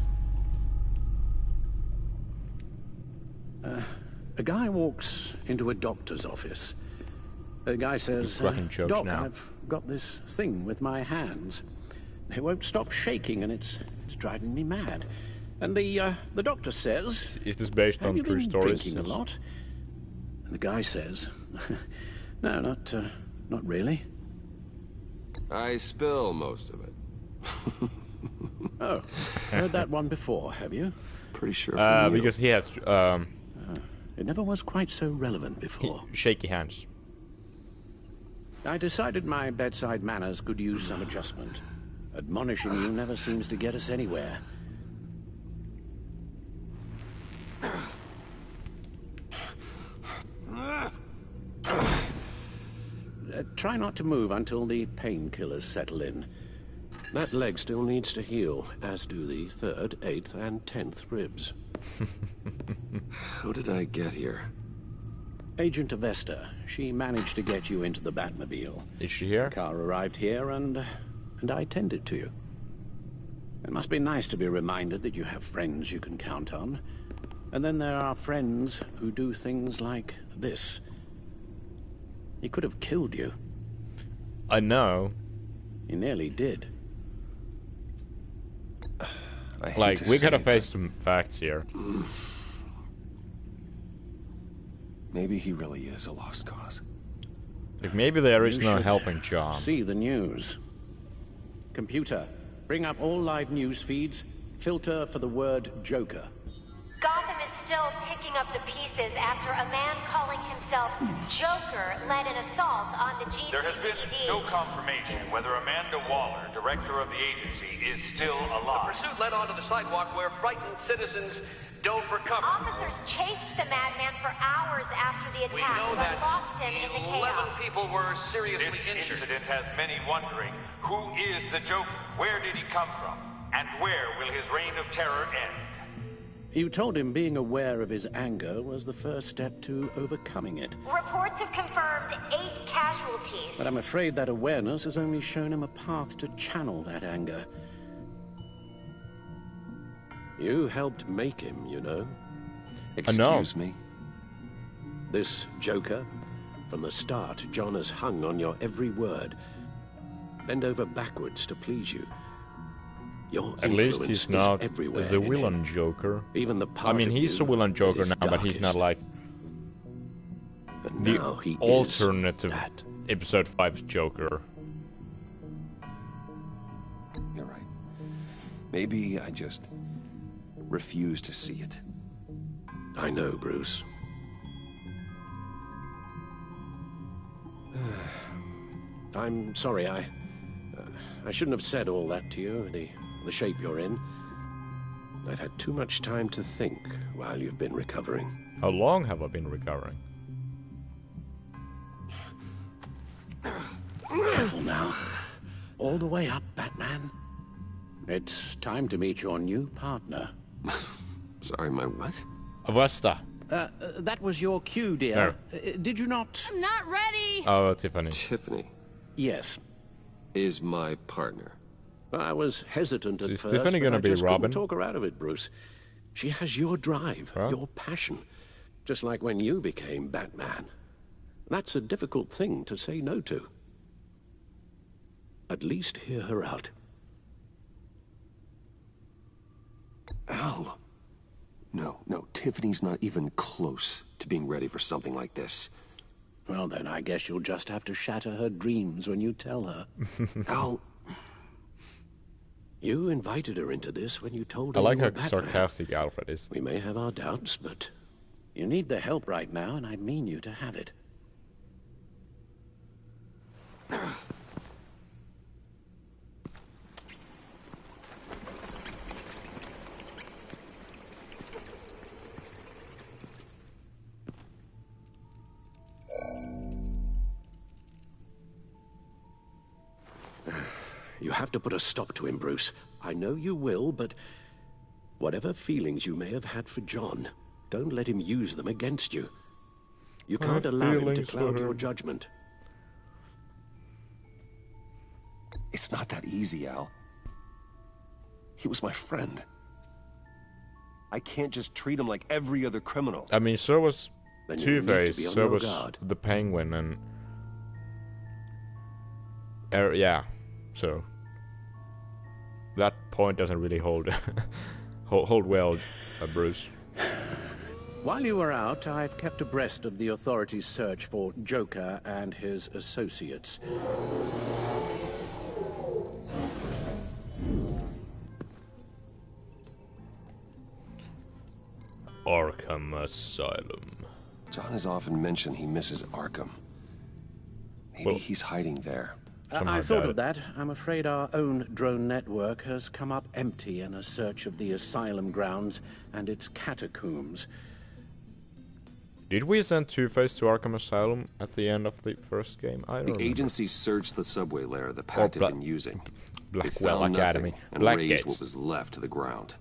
A guy walks into a doctor's office. The guy says, cracking jokes Doc, now. I've got this thing with my hands. They won't stop shaking and it's driving me mad. And the doctor says... Is this based on true stories? Drinking a lot? And the guy says... no, not really. I spill most of it. Oh, heard that one before, have you? Pretty sure because he has... it never was quite so relevant before. Shaky hands. I decided my bedside manners could use some adjustment. Admonishing you never seems to get us anywhere. Try not to move until the painkillers settle in. That leg still needs to heal, as do the 3rd, 8th, and 10th ribs. How did I get here? Agent Avesta. She managed to get you into the Batmobile. Is she here? The car arrived here, and I tended to you. It must be nice to be reminded that you have friends you can count on. And then there are friends who do things like this. He could have killed you. I know. He nearly did. Like, we gotta face some facts here. Maybe he really is a lost cause. Like, maybe there is You no should helping John. See the news. Computer, bring up all live news feeds. Filter for the word Joker. Gotham is still picking up the pieces after a man calling himself Joker led an assault on the GCPD. There has been no confirmation whether Amanda Waller, director of the agency, is still alive. The pursuit led onto the sidewalk where frightened citizens dove for cover. Officers chased the madman for hours after the We attack, know but that lost him in the 11 chaos. people were seriously injured. This incident has many wondering, who is the Joker? Where did he come from? And where will his reign of terror end? You told him being aware of his anger was the first step to overcoming it. Reports have confirmed 8 casualties. But I'm afraid that awareness has only shown him a path to channel that anger. You helped make him, you know. Excuse me? This Joker, from the start, John has hung on your every word. Bend over backwards to please you. Your At least he's not everywhere the villain Joker. Even the part I mean, of he's you a villain Joker that is now, but he's not like But the now he is alternative Episode 5's Joker. You're right. Maybe I just refuse to see it. I know, Bruce. I'm sorry, I shouldn't have said all that to you, the shape you're in. I've had too much time to think while you've been recovering. How long have I been recovering? Careful now. All the way up, Batman. It's time to meet your new partner. Sorry, my what? Avesta. That was your cue, dear. Did you not? I'm not ready! Oh, Tiffany. Tiffany. Yes. Is my partner. I was hesitant at Is first, Tiffany but gonna I be just Robin? couldn't talk her out of it, Bruce. She has your drive, your passion. Just like when you became Batman. That's a difficult thing to say no to. At least hear her out. Al. No, Tiffany's not even close to being ready for something like this. Well, then I guess you'll just have to shatter her dreams when you tell her. Al. You invited her into this when you told I her like you were how Batman. sarcastic Alfred is. We may have our doubts, but you need the help right now, and I mean you to have it. You have to put a stop to him, Bruce. I know you will, but whatever feelings you may have had for John, don't let him use them against you. You I can't have allow him to feelings for cloud your him. judgment. It's not that easy, Al. He was my friend. I can't just treat him like every other criminal. I mean, so was Then you'll need to Two-Face, be on so your was guard. the Penguin, and... yeah, so... That point doesn't really hold Hold well, Bruce. While you were out, I've kept abreast of the authorities' search for Joker and his associates. Arkham Asylum. John has often mentioned he misses Arkham. Maybe he's hiding there. I thought of that. I'm afraid our own drone network has come up empty in a search of the asylum grounds and its catacombs. Did we send Two-Face to Arkham Asylum at the end of the first game? I don't remember. The agency searched the subway layer the Pact had been using. Blackwell found Academy. nothing and Black razed Gates. what was left to the ground.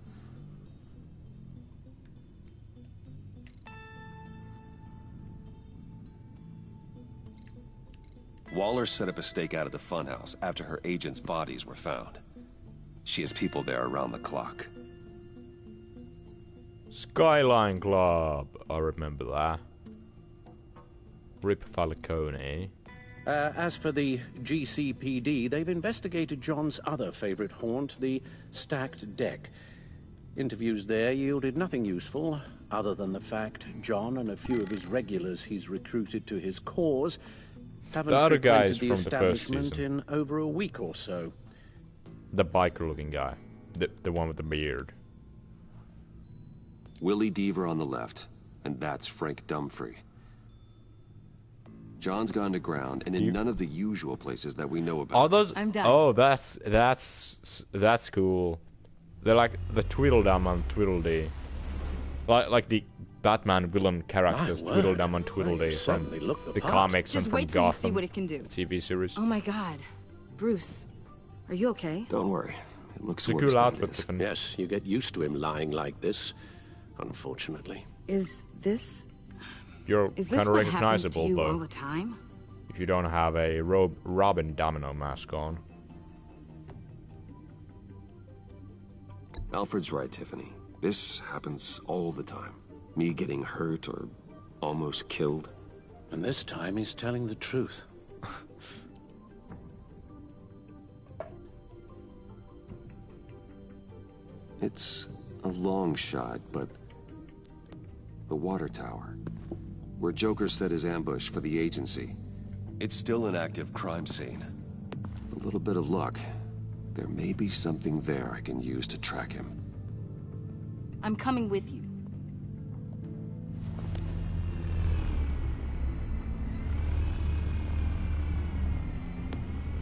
Waller set up a stakeout at the funhouse after her agents' bodies were found. She has people there around the clock. Skyline Club. I remember that. Rip Falcone. As for the GCPD, they've investigated John's other favorite haunt, the stacked deck. Interviews there yielded nothing useful, other than the fact John and a few of his regulars he's recruited to his cause haven't The other guy frequented is the from the first establishment season. in over a week or so. The biker-looking guy. The one with the beard. Willie Deaver on the left, and that's Frank Dumfrey. John's gone to ground, and in none of the usual places that we know about. Oh, those. I'm done. Oh, that's cool. They're like the Tweedledum and Tweedledee, like the Batman villain characters, My Tweedledum and word. Tweedledee They from certainly look the the part. comics Just and wait from till you see Gotham what it can do. TV series. Oh my god. Bruce, are you okay? Don't worry, it looks It's a worse cool than outfit, it is. Tiffany. Yes, you get used to him lying like this, unfortunately. Is this You're is this kind of what happens to recognizable you all though, the time? if you don't have a Robin Domino mask on. Alfred's right, Tiffany. This happens all the time. Me getting hurt or almost killed. And this time he's telling the truth. It's a long shot, but the water tower, where Joker set his ambush for the agency, it's still an active crime scene. With a little bit of luck, there may be something there I can use to track him. I'm coming with you.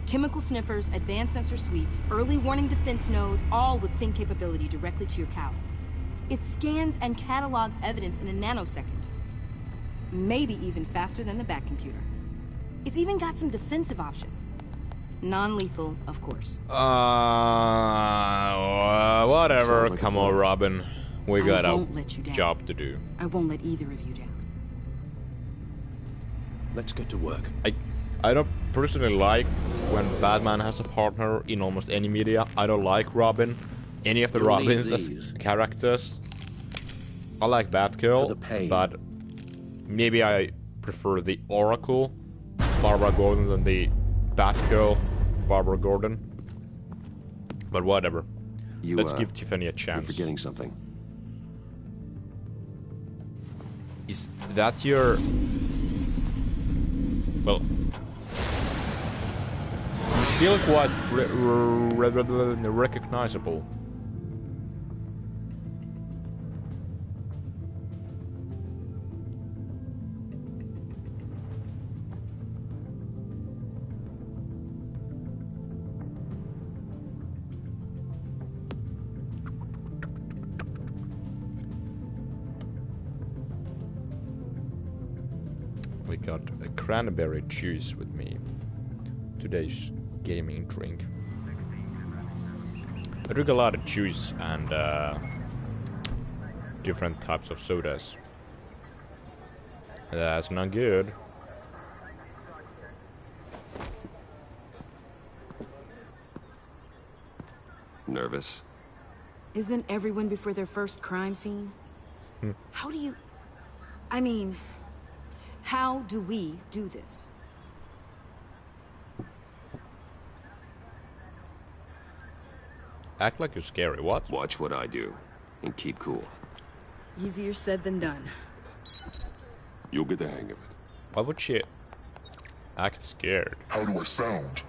Chemical sniffers, advanced sensor suites, early warning defense nodes, all with sync capability directly to your cowl. It scans and catalogs evidence in a nanosecond. Maybe even faster than the Bat computer. It's even got some defensive options. Non-lethal, of course. Whatever. Sounds like a Come on, plan. Robin. We I got a won't let you down. job to do. I won't let either of you down. Let's get to work. I don't personally like when Batman has a partner in almost any media. I don't like Robin. Any of the You'll need Robins as these. characters. I like For the Batgirl, pain. but maybe I prefer the Oracle, Barbara Gordon, than the Batgirl, Barbara Gordon. But whatever. Let's give Tiffany a You're chance. forgetting something. Is that your... Well... You're still quite recognizable. We got a cranberry juice with me. Today's gaming drink. I drink a lot of juice and different types of sodas. That's not good. Nervous? Isn't everyone before their first crime scene? How do you... I mean, how do we do this? Act like you're scary. What? Watch what I do. and keep cool. Easier said than done. You'll get the hang of it. Why would she act scared? How do I sound?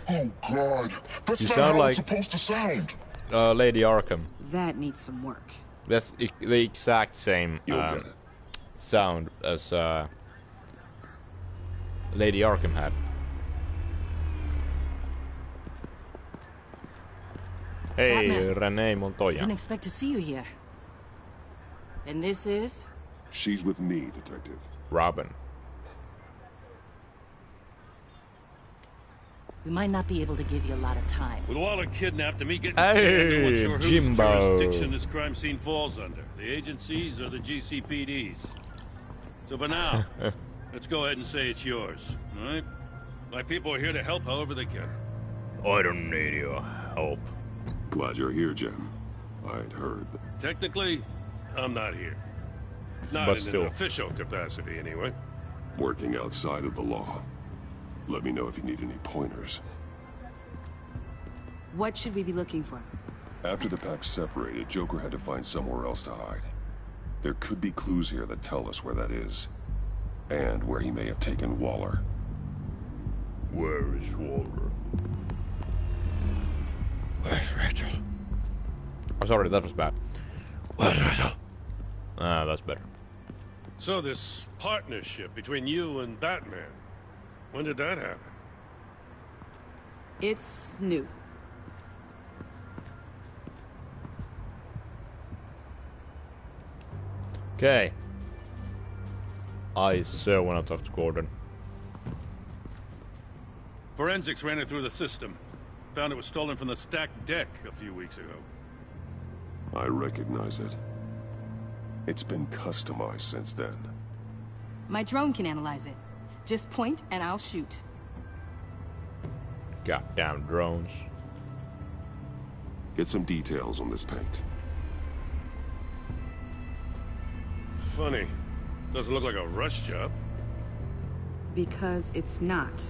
Oh God, that's You not sound how like it's supposed to sound. Lady Arkham. That needs some work. That's the exact same sound as Lady Arkham had. Hey, Batman. Renee Montoya. Didn't expect to see you here. And this is? She's with me, Detective. Robin. We might not be able to give you a lot of time. With Waller kidnapped and me getting Hey, canned, no one's sure whose Jimbo. jurisdiction this crime scene falls under. The agencies or the GCPD's. So for now, let's go ahead and say it's yours, all right? My people are here to help however they can. I don't need your help. Glad you're here, Jim. I'd heard. Technically, I'm not here. Not But in still. an official capacity, anyway. Working outside of the law. Let me know if you need any pointers. What should we be looking for? After the pack separated, Joker had to find somewhere else to hide. There could be clues here that tell us where that is. And where he may have taken Waller. Where is Waller? Where's Riddle? Oh, sorry, that was bad. Where's Riddle? Ah, that's better. So this partnership between you and Batman, when did that happen? It's new. Okay. I so want to talk to Gordon. Forensics ran it through the system. Found it was stolen from the stacked deck a few weeks ago. I recognize it. It's been customized since then. My drone can analyze it. Just point and I'll shoot. Goddamn drones. Get some details on this paint. Funny. Doesn't look like a rush job. Because it's not.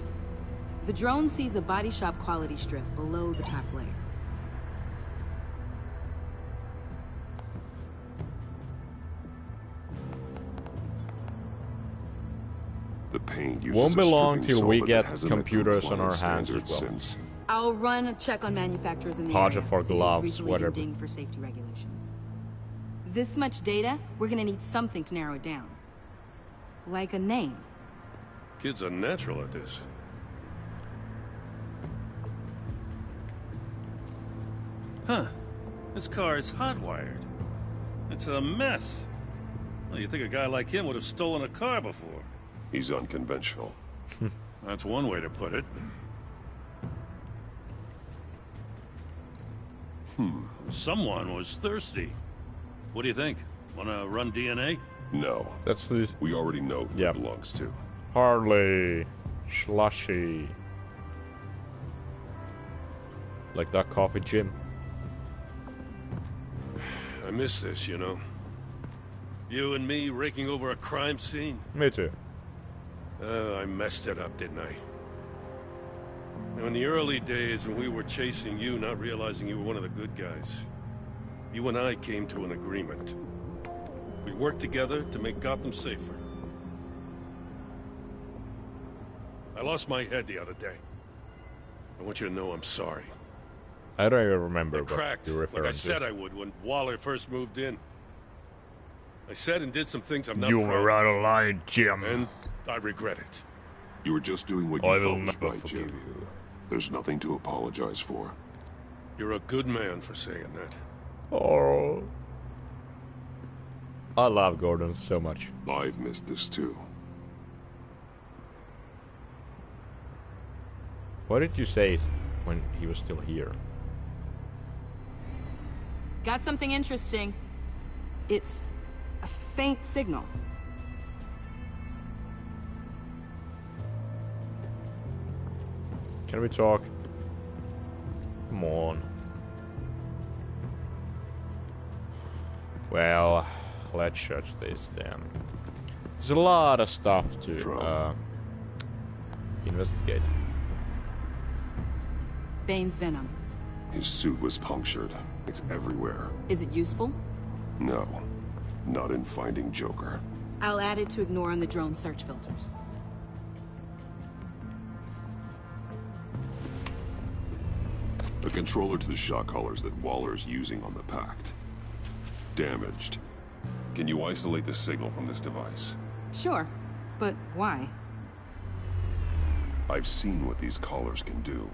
The drone sees a body shop quality strip below the top layer. The paint uses Won't a be long stripping till we solvent get that hasn't met computers on our compliance hands as standards well. since. I'll run a check on manufacturers in the Part area. for See who's gloves, recently whatever. been dinged for safety regulations. This much data, we're gonna need something to narrow it down. Like a name. Kids are natural at this. Huh. This car is hotwired. It's a mess. Well, you'd think a guy like him would have stolen a car before. He's unconventional. That's one way to put it. Someone was thirsty. What do you think? Wanna run DNA? No. That's this. We already know who it belongs to. Harley. Slushy. Like that coffee, Jim? I miss this, you know. You and me raking over a crime scene. Me too. I messed it up, didn't I? Now, in the early days when we were chasing you, not realizing you were one of the good guys, you and I came to an agreement. We worked together to make Gotham safer. I lost my head the other day. I want you to know I'm sorry. I don't even remember I what cracked, you're referring like I to. said I would when Waller first moved in. I said and did some things I'm not You proud were out of. of line, Jim. And I regret it. You were just doing what you I will felt was never right, forgive Jim. There's nothing to apologize for. You're a good man for saying that. Oh. I love Gordon so much. I've missed this too. What did you say when he was still here? Got something interesting. It's a faint signal. Can we talk? Come on. Well, let's search this then. There's a lot of stuff to investigate. Bane's venom. His suit was punctured, It's everywhere. Is it useful? No, not in finding Joker. I'll add it to ignore on the drone search filters. A controller to the shock collars that Waller's using on the Pact. Damaged. Can you isolate the signal from this device? Sure, but why? I've seen what these collars can do.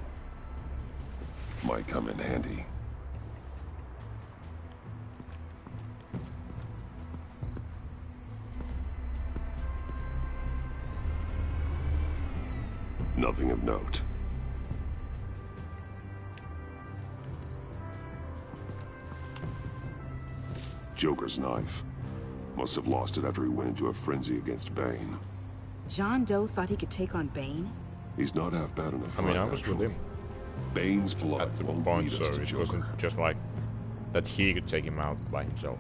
Might come in handy. Nothing of note. Joker's knife. Must have lost it after he went into a frenzy against Bane. John Doe thought he could take on Bane? He's not half bad in a fight. I mean, I was with him Bane's blood at the won't point, lead so us to it Joker. wasn't just like that he could take him out by himself.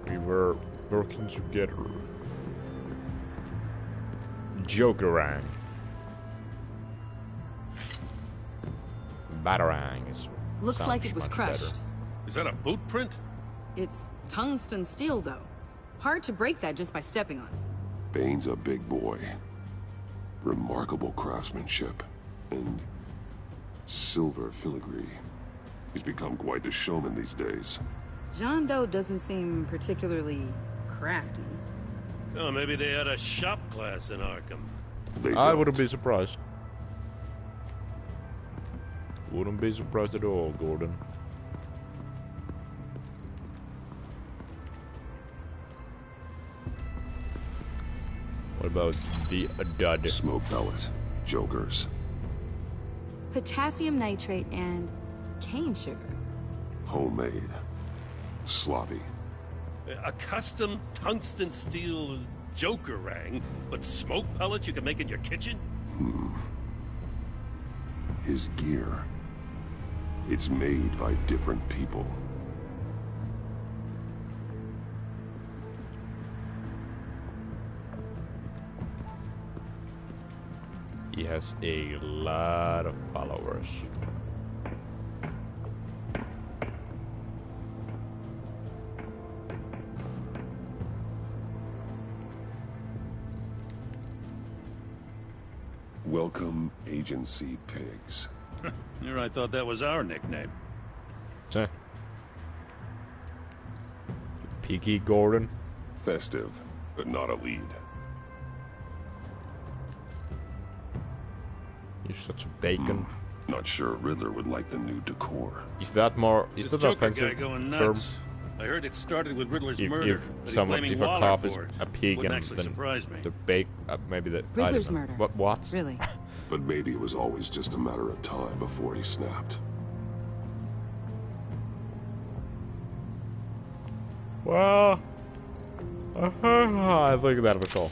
We were working together. Jokerang. Batarang is. Looks like it sounds was much crushed. better. Is that a boot print? It's tungsten steel, though. Hard to break that just by stepping on. Bane's a big boy. Remarkable craftsmanship. And silver filigree. He's become quite the showman these days. John Doe doesn't seem particularly crafty. Oh, maybe they had a shop class in Arkham. I wouldn't be surprised. Wouldn't be surprised at all, Gordon. What about the dud? Smoke pellet. Jokers. Potassium nitrate and cane sugar. Homemade. Sloppy. A custom tungsten steel Jokerang, but smoke pellets you can make in your kitchen? His gear. It's made by different people. He has a lot of followers. Welcome, Agency Pigs. Here I thought that was our nickname. Piggy Gordon. Festive, but not a lead. You're such a bacon. Not sure Riddler would like the new decor. Is that more? Is This that Joker offensive guy going term? nuts. I heard it started with Riddler's murder, If but he's someone, blaming if a Waller cop is for it. a pig, Wouldn't and actually then surprise me. the maybe the Riddler's I don't know. murder. What? Really? But maybe it was always just a matter of time before he snapped. Well, I think that was all.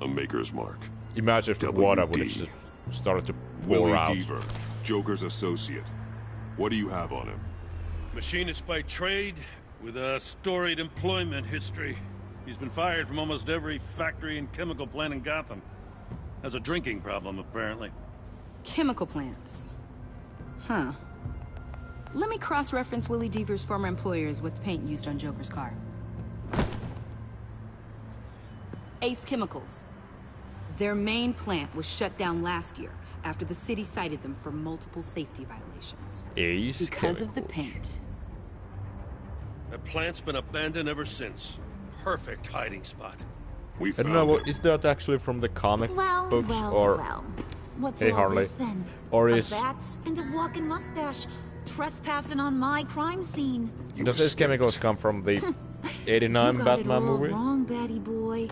A maker's mark. Imagine if the water would have just started to pour Willie out. Deaver, Joker's associate. What do you have on him? Machinist by trade, with a storied employment history. He's been fired from almost every factory and chemical plant in Gotham. Has a drinking problem, apparently. Chemical plants. Huh. Let me cross-reference Willie Deaver's former employers with the paint used on Joker's car. Ace Chemicals. Their main plant was shut down last year after the city cited them for multiple safety violations. Ace Because of the paint. That plant's been abandoned ever since. Perfect hiding spot. We I don't know. Is that actually from the comic books or? What's Hey, all Harley. this then? Or a is bat and a walking mustache trespassing on my crime scene. does this chemicals come from the '89 You got Batman it all movie? wrong, Batty boy.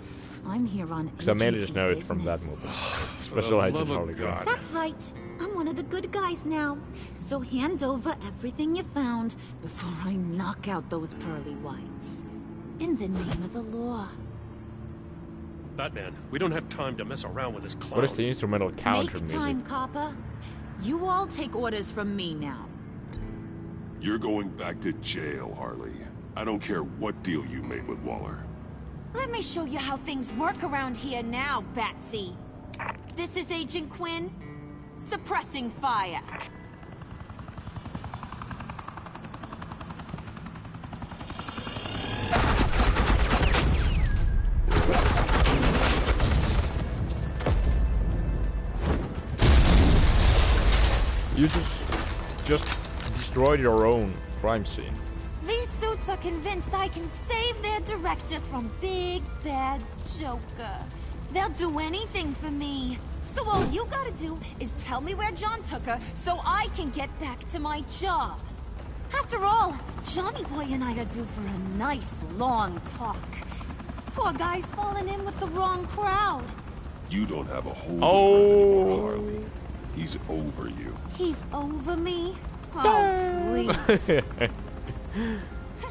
I'm here on Because I mainly just agency know it from that business. movie. Special Agent Harley Quinn. That's right. I'm one of the good guys now. So hand over everything you found before I knock out those pearly whites. In the name of the law. Batman, we don't have time to mess around with this clown. What is the instrumental counter Make music? time, copper. You all take orders from me now. You're going back to jail, Harley. I don't care what deal you made with Waller. Let me show you how things work around here now, Batsy. This is Agent Quinn. Suppressing fire. You just destroyed your own crime scene. These suits are convinced I can save their director from Big Bad Joker. They'll do anything for me. So all you gotta do is tell me where John took her so I can get back to my job. After all, Johnny Boy and I are due for a nice long talk. Poor guy's fallen in with the wrong crowd. You don't have a hold anymore, Harley. He's over you. He's over me? Oh, please.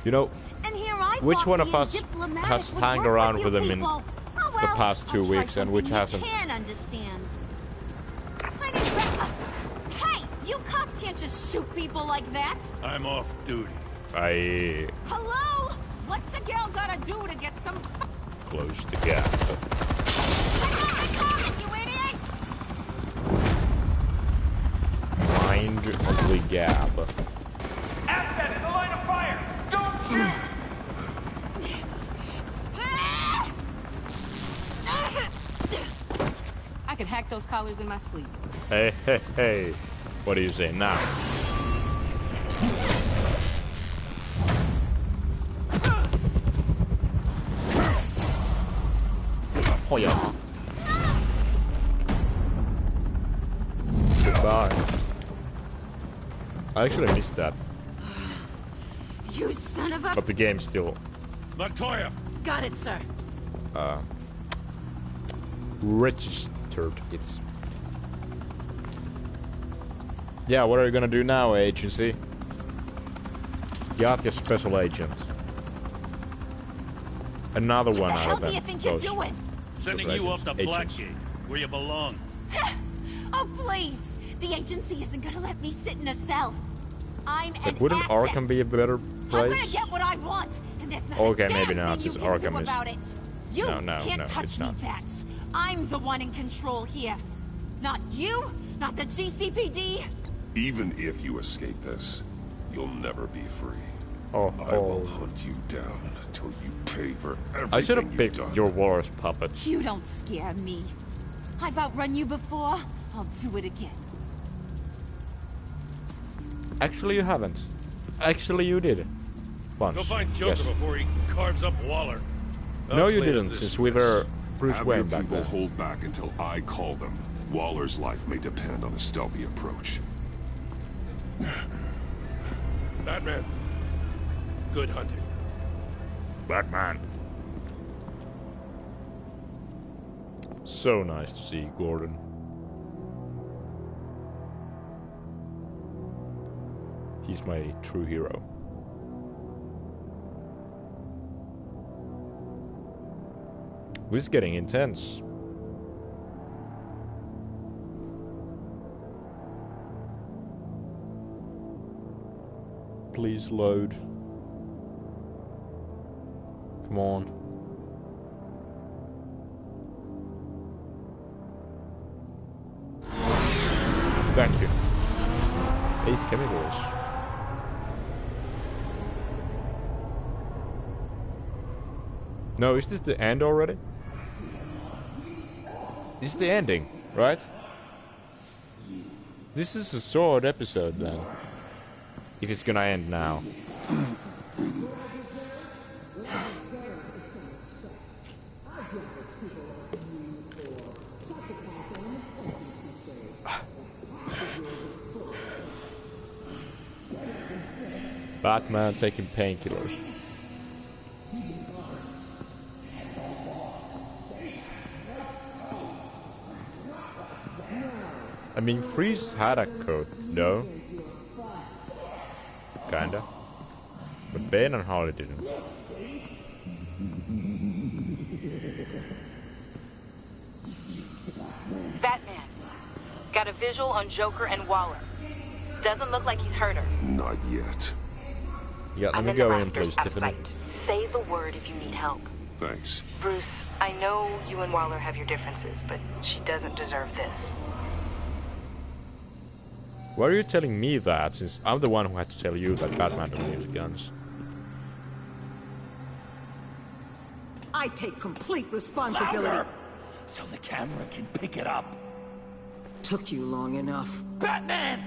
You know, And here I which thought one of being us diplomatic has would hung work around with with you him in people. Oh, well, the past 2 I'll try weeks and which something hasn't? You can understand. Hey, you cops can't just shoot people like that. I'm off duty. Hello? What's a girl gotta do to get some? Close the gap. You idiots! Mind the gap. Asset in the line of fire! Don't shoot! I could hack those collars in my sleep. Hey, hey, hey. What do you say now? Oh yeah. Goodbye. I actually missed that. You son of a... But the game still Montoya! Got it, sir. registered it. Yeah, what are you gonna do now, agency? Got your special agents. Another one What the out hell of do them. you think you're Those doing? Sending you off to Blackgate, where you belong. Oh, please. The agency isn't gonna let me sit in a cell. I'm an Like, wouldn't asset. Arkham be a better I'm place? gonna get what I want, and there's not Okay, a damn maybe not, thing you since can Arkham do is- about it. You No, can't it's touch me, not. Bats. I'm the one in control here. Not you, not the GCPD. Even if you escape this, you'll never be free. Oh, I will hunt you down until you pay for everything I should have you've picked done. your Wars puppet. You don't scare me. I've outrun you before. I'll do it again. Actually, you haven't. Actually, you did. Once. Go find Joker Yes. before he carves up Waller. No, I'll you clean up didn't, this since we mess. were Bruce Have your Wayne back people then. hold back until I call them. Waller's life may depend on a stealthy approach. Batman. Good hunting. Batman. So nice to see Gordon. He's my true hero. This is getting intense. Please load. Come on. Thank you. Ace Chemicals. No, is this the end already? This is the ending, right? This is a short episode then. If it's gonna end now. Batman taking painkillers. I mean, Freeze had a coat, no? Kinda. But Bane and Harley didn't. Batman. Got a visual on Joker and Waller. Doesn't look like he's hurt her. Not yet. Yeah, let I'm me in the go in, rafters please, out of Tiffany. sight. Say the word if you need help. Thanks. Bruce, I know you and Waller have your differences, but she doesn't deserve this. Why are you telling me that, since I'm the one who had to tell you that Batman don't use guns? I take complete responsibility. Louder, so the camera can pick it up. Took you long enough. Batman!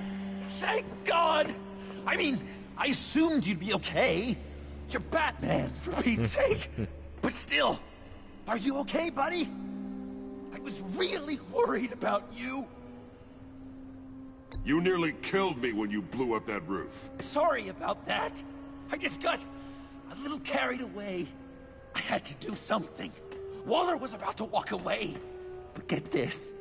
Thank God! I mean, I assumed you'd be okay. You're Batman, for Pete's sake. But still, are you okay, buddy? I was really worried about you. You nearly killed me when you blew up that roof. Sorry about that. I just got a little carried away. I had to do something. Waller was about to walk away. But get this.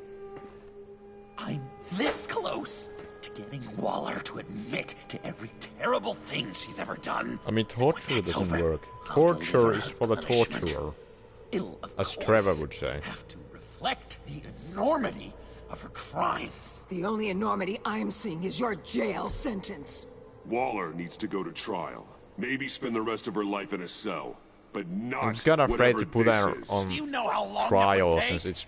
I'm this close to getting Waller to admit to every terrible thing she's ever done. I mean, torture doesn't work. Torture is for the torturer. As Trevor would say. Have to reflect the enormity of her crimes. The only enormity I'm seeing is your jail sentence. Waller needs to go to trial. Maybe spend the rest of her life in a cell. But not I'm just kind of afraid to put her is. on You know how long trial, that would take? since it's...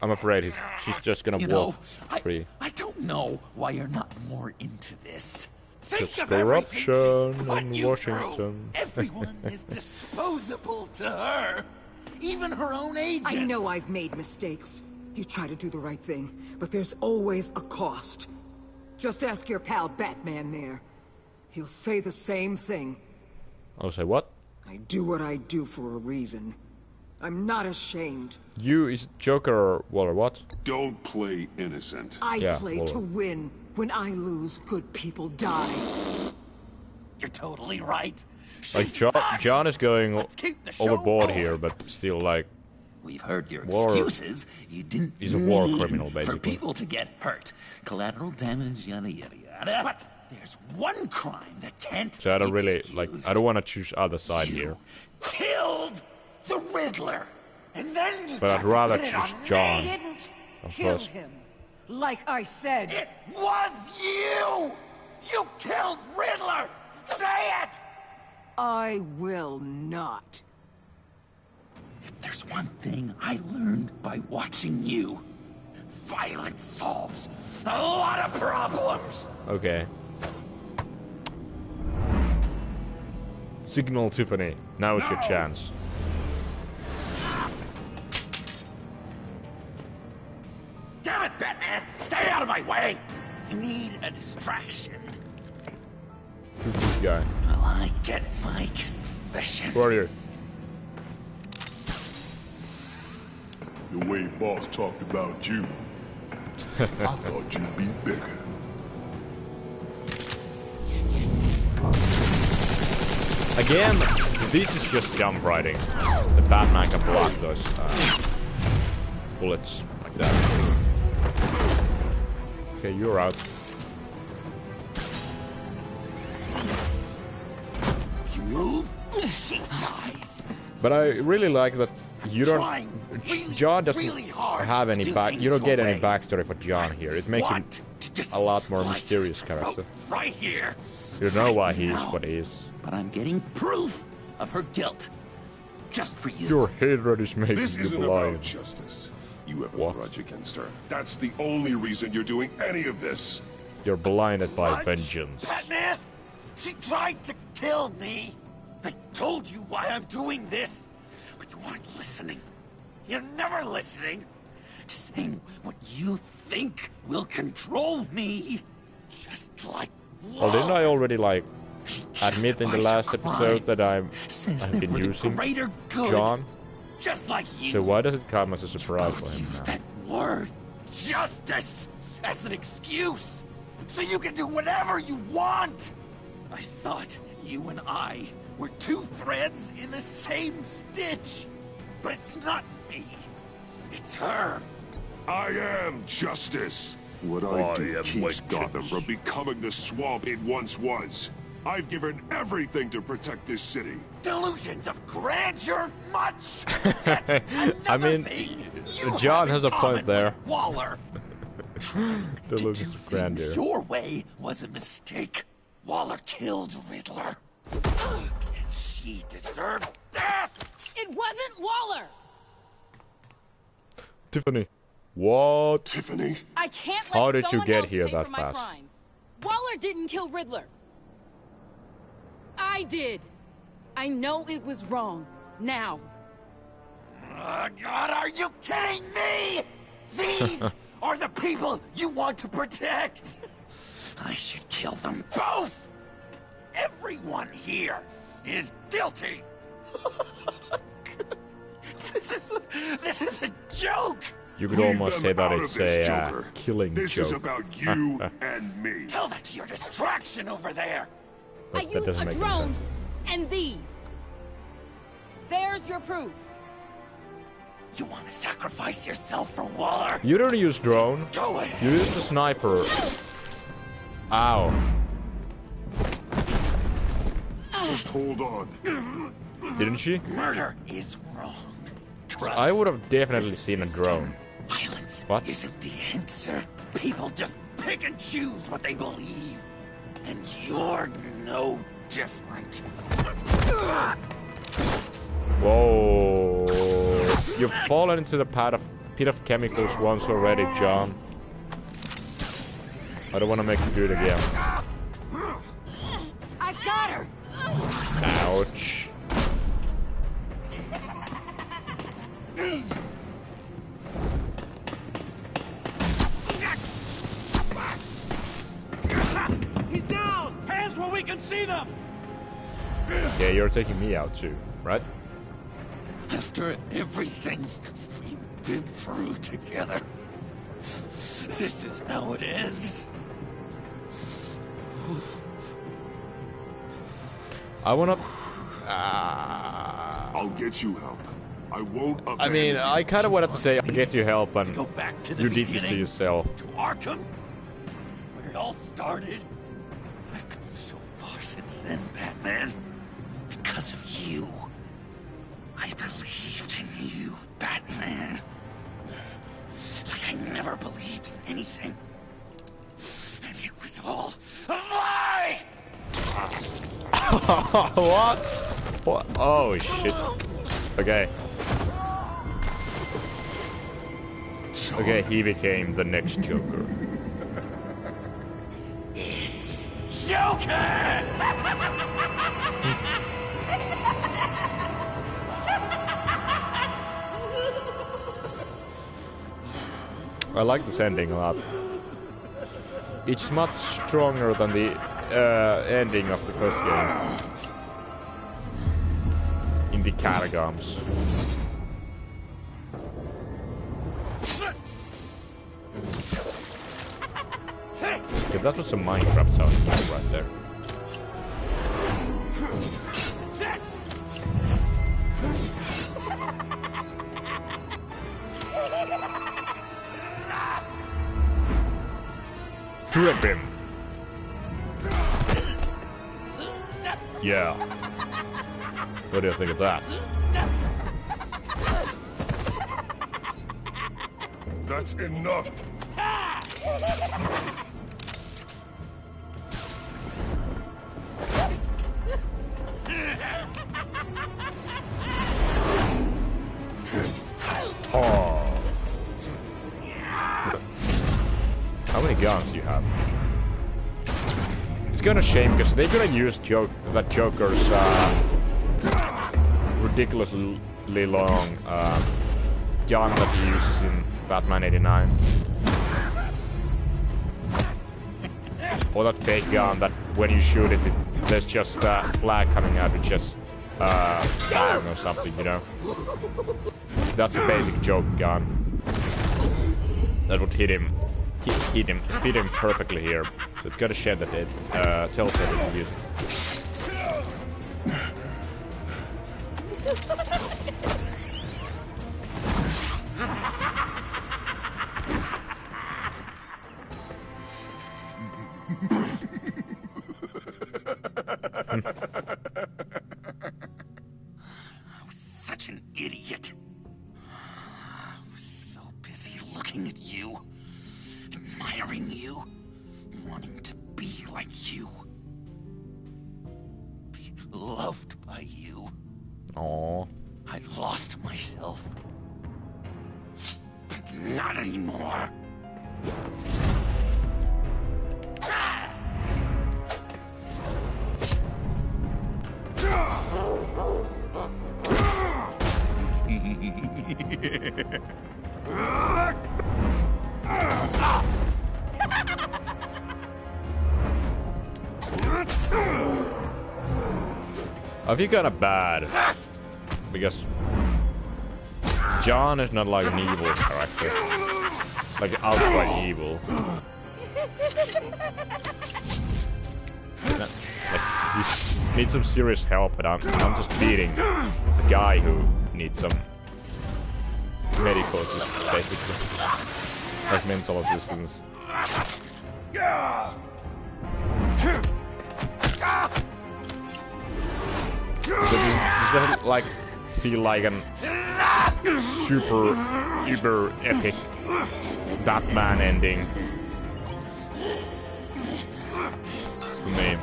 I'm afraid she's just gonna You walk know, free. I don't know why you're not more into this. Think It's of everything she's corruption put in you Washington. through. Everyone is disposable to her. Even her own agents. I know I've made mistakes. You try to do the right thing, but there's always a cost. Just ask your pal Batman there. He'll say the same thing. I'll say what? I do what I do for a reason. I'm not ashamed. You is Joker or Waller, what? Don't play innocent. I play to win. When I lose, good people die. You're totally right. Like, John is going overboard here, but still, like... We've heard your War excuses. You didn't He's a war mean criminal, basically. for people to get hurt. Collateral damage, yada yada yada. But there's one crime that can't So I don't be really, excused. like, I don't want to choose other side here. Killed the Riddler, and then you But I'd rather put it choose on John. me. Didn't Of kill course. him. Like I said. It was you. You killed Riddler. Say it. I will not. If there's one thing I learned by watching you, violence solves a lot of problems. Okay. Signal Tiffany. Now is your chance. Damn it, Batman! Stay out of my way! You need a distraction. Who's this guy? While I get my confession. Who are you? The way Boss talked about you, I thought you'd be bigger. Again, this is just jump riding. The Batman can block those bullets like that. Okay, you're out. You move, she dies. But I really like that you don't. John doesn't have any back. You don't get any backstory for John here. It makes him a lot more mysterious character. Right here. You don't know why he is what he is. But I'm getting proof of her guilt. Just for you. Your hatred is making This you isn't blind. about justice. You have a grudge against her. That's the only reason you're doing any of this. You're blinded by What? vengeance. Batman! She tried to kill me! I told you why I'm doing this, but you aren't listening. You're never listening. Just saying what you think will control me. Just like Well, didn't I already, like, admit in the justifies last her episode that Says I've they're been for the using greater good. John? Just like you. So why does it come as a surprise for him now? That word, justice, as an excuse, so you can do whatever you want. I thought you and I were two threads in the same stitch, but it's not me. It's her. I am justice. What I do keeps Gotham from becoming the swamp it once was. I've given everything to protect this city. Delusions of grandeur, much. I mean, John has a point there. Waller. Delusions of grandeur. Your way was a mistake. Waller killed Riddler. And He deserves death! It wasn't Waller! Tiffany. What? Tiffany? I can't let How did you someone get else here pay that for my fast? crimes. Waller didn't kill Riddler. I did. I know it was wrong. Now. God, are you kidding me? These are the people you want to protect! I should kill them both! Everyone here is guilty! This is a joke! You could almost say that it's a killing This joke. is about you and me. Tell that to your distraction over there! I That used doesn't a make any drone sense. and these. There's your proof. You want to sacrifice yourself for Waller? You don't use drone. Go ahead. You use the sniper. Ow. Just hold on. Didn't she? Murder is wrong. Trust I would have definitely seen a drone. Violence What? isn't the answer. People just pick and choose what they believe. And you're no different. Whoa. You've fallen into the pit of chemicals once already, John. I don't want to make you do it again. I got her! Ouch. He's down! Hands where we can see them! Yeah, you're taking me out too, right? After everything we've been through together, this is how it ends. I wanna... I'll get you help. I won't abandon I mean, I kind of you. wanted to say I'll get you help, and Go back to the you did this to beginning. yourself. To Arkham, where it all started. I've come so far since then, Batman. Because of you. I believed in you, Batman. Like I never believed in anything. And it was all a lie! What? What? Oh shit. Okay. Okay, he became the next Joker. Joker! I like this ending a lot. It's much stronger than the ending of the first game. In the catacombs. Okay, that was a Minecraft sound effect right there. Trip him! Yeah. What do you think of that? That's enough. Oh. How many guns do you have? It's kinda shame because they're gonna use that Joker's ridiculously long gun that he uses in Batman 89. Or that fake gun that when you shoot it, there's just a flag coming out with just bang or something, you know? That's a basic Joker gun. That would hit him perfectly here. So it's got a shed that Telltale didn't use it. I was such an idiot. I was so busy looking at you, admiring you, wanting to be like you. Be loved by you. I feel kinda bad. Because John is not like an evil character. Like outright evil. Like, he needs some serious help, but I'm just beating the guy who needs some medical assistance, basically. Like mental assistance. So this doesn't like feel like an super uber epic Batman ending to me.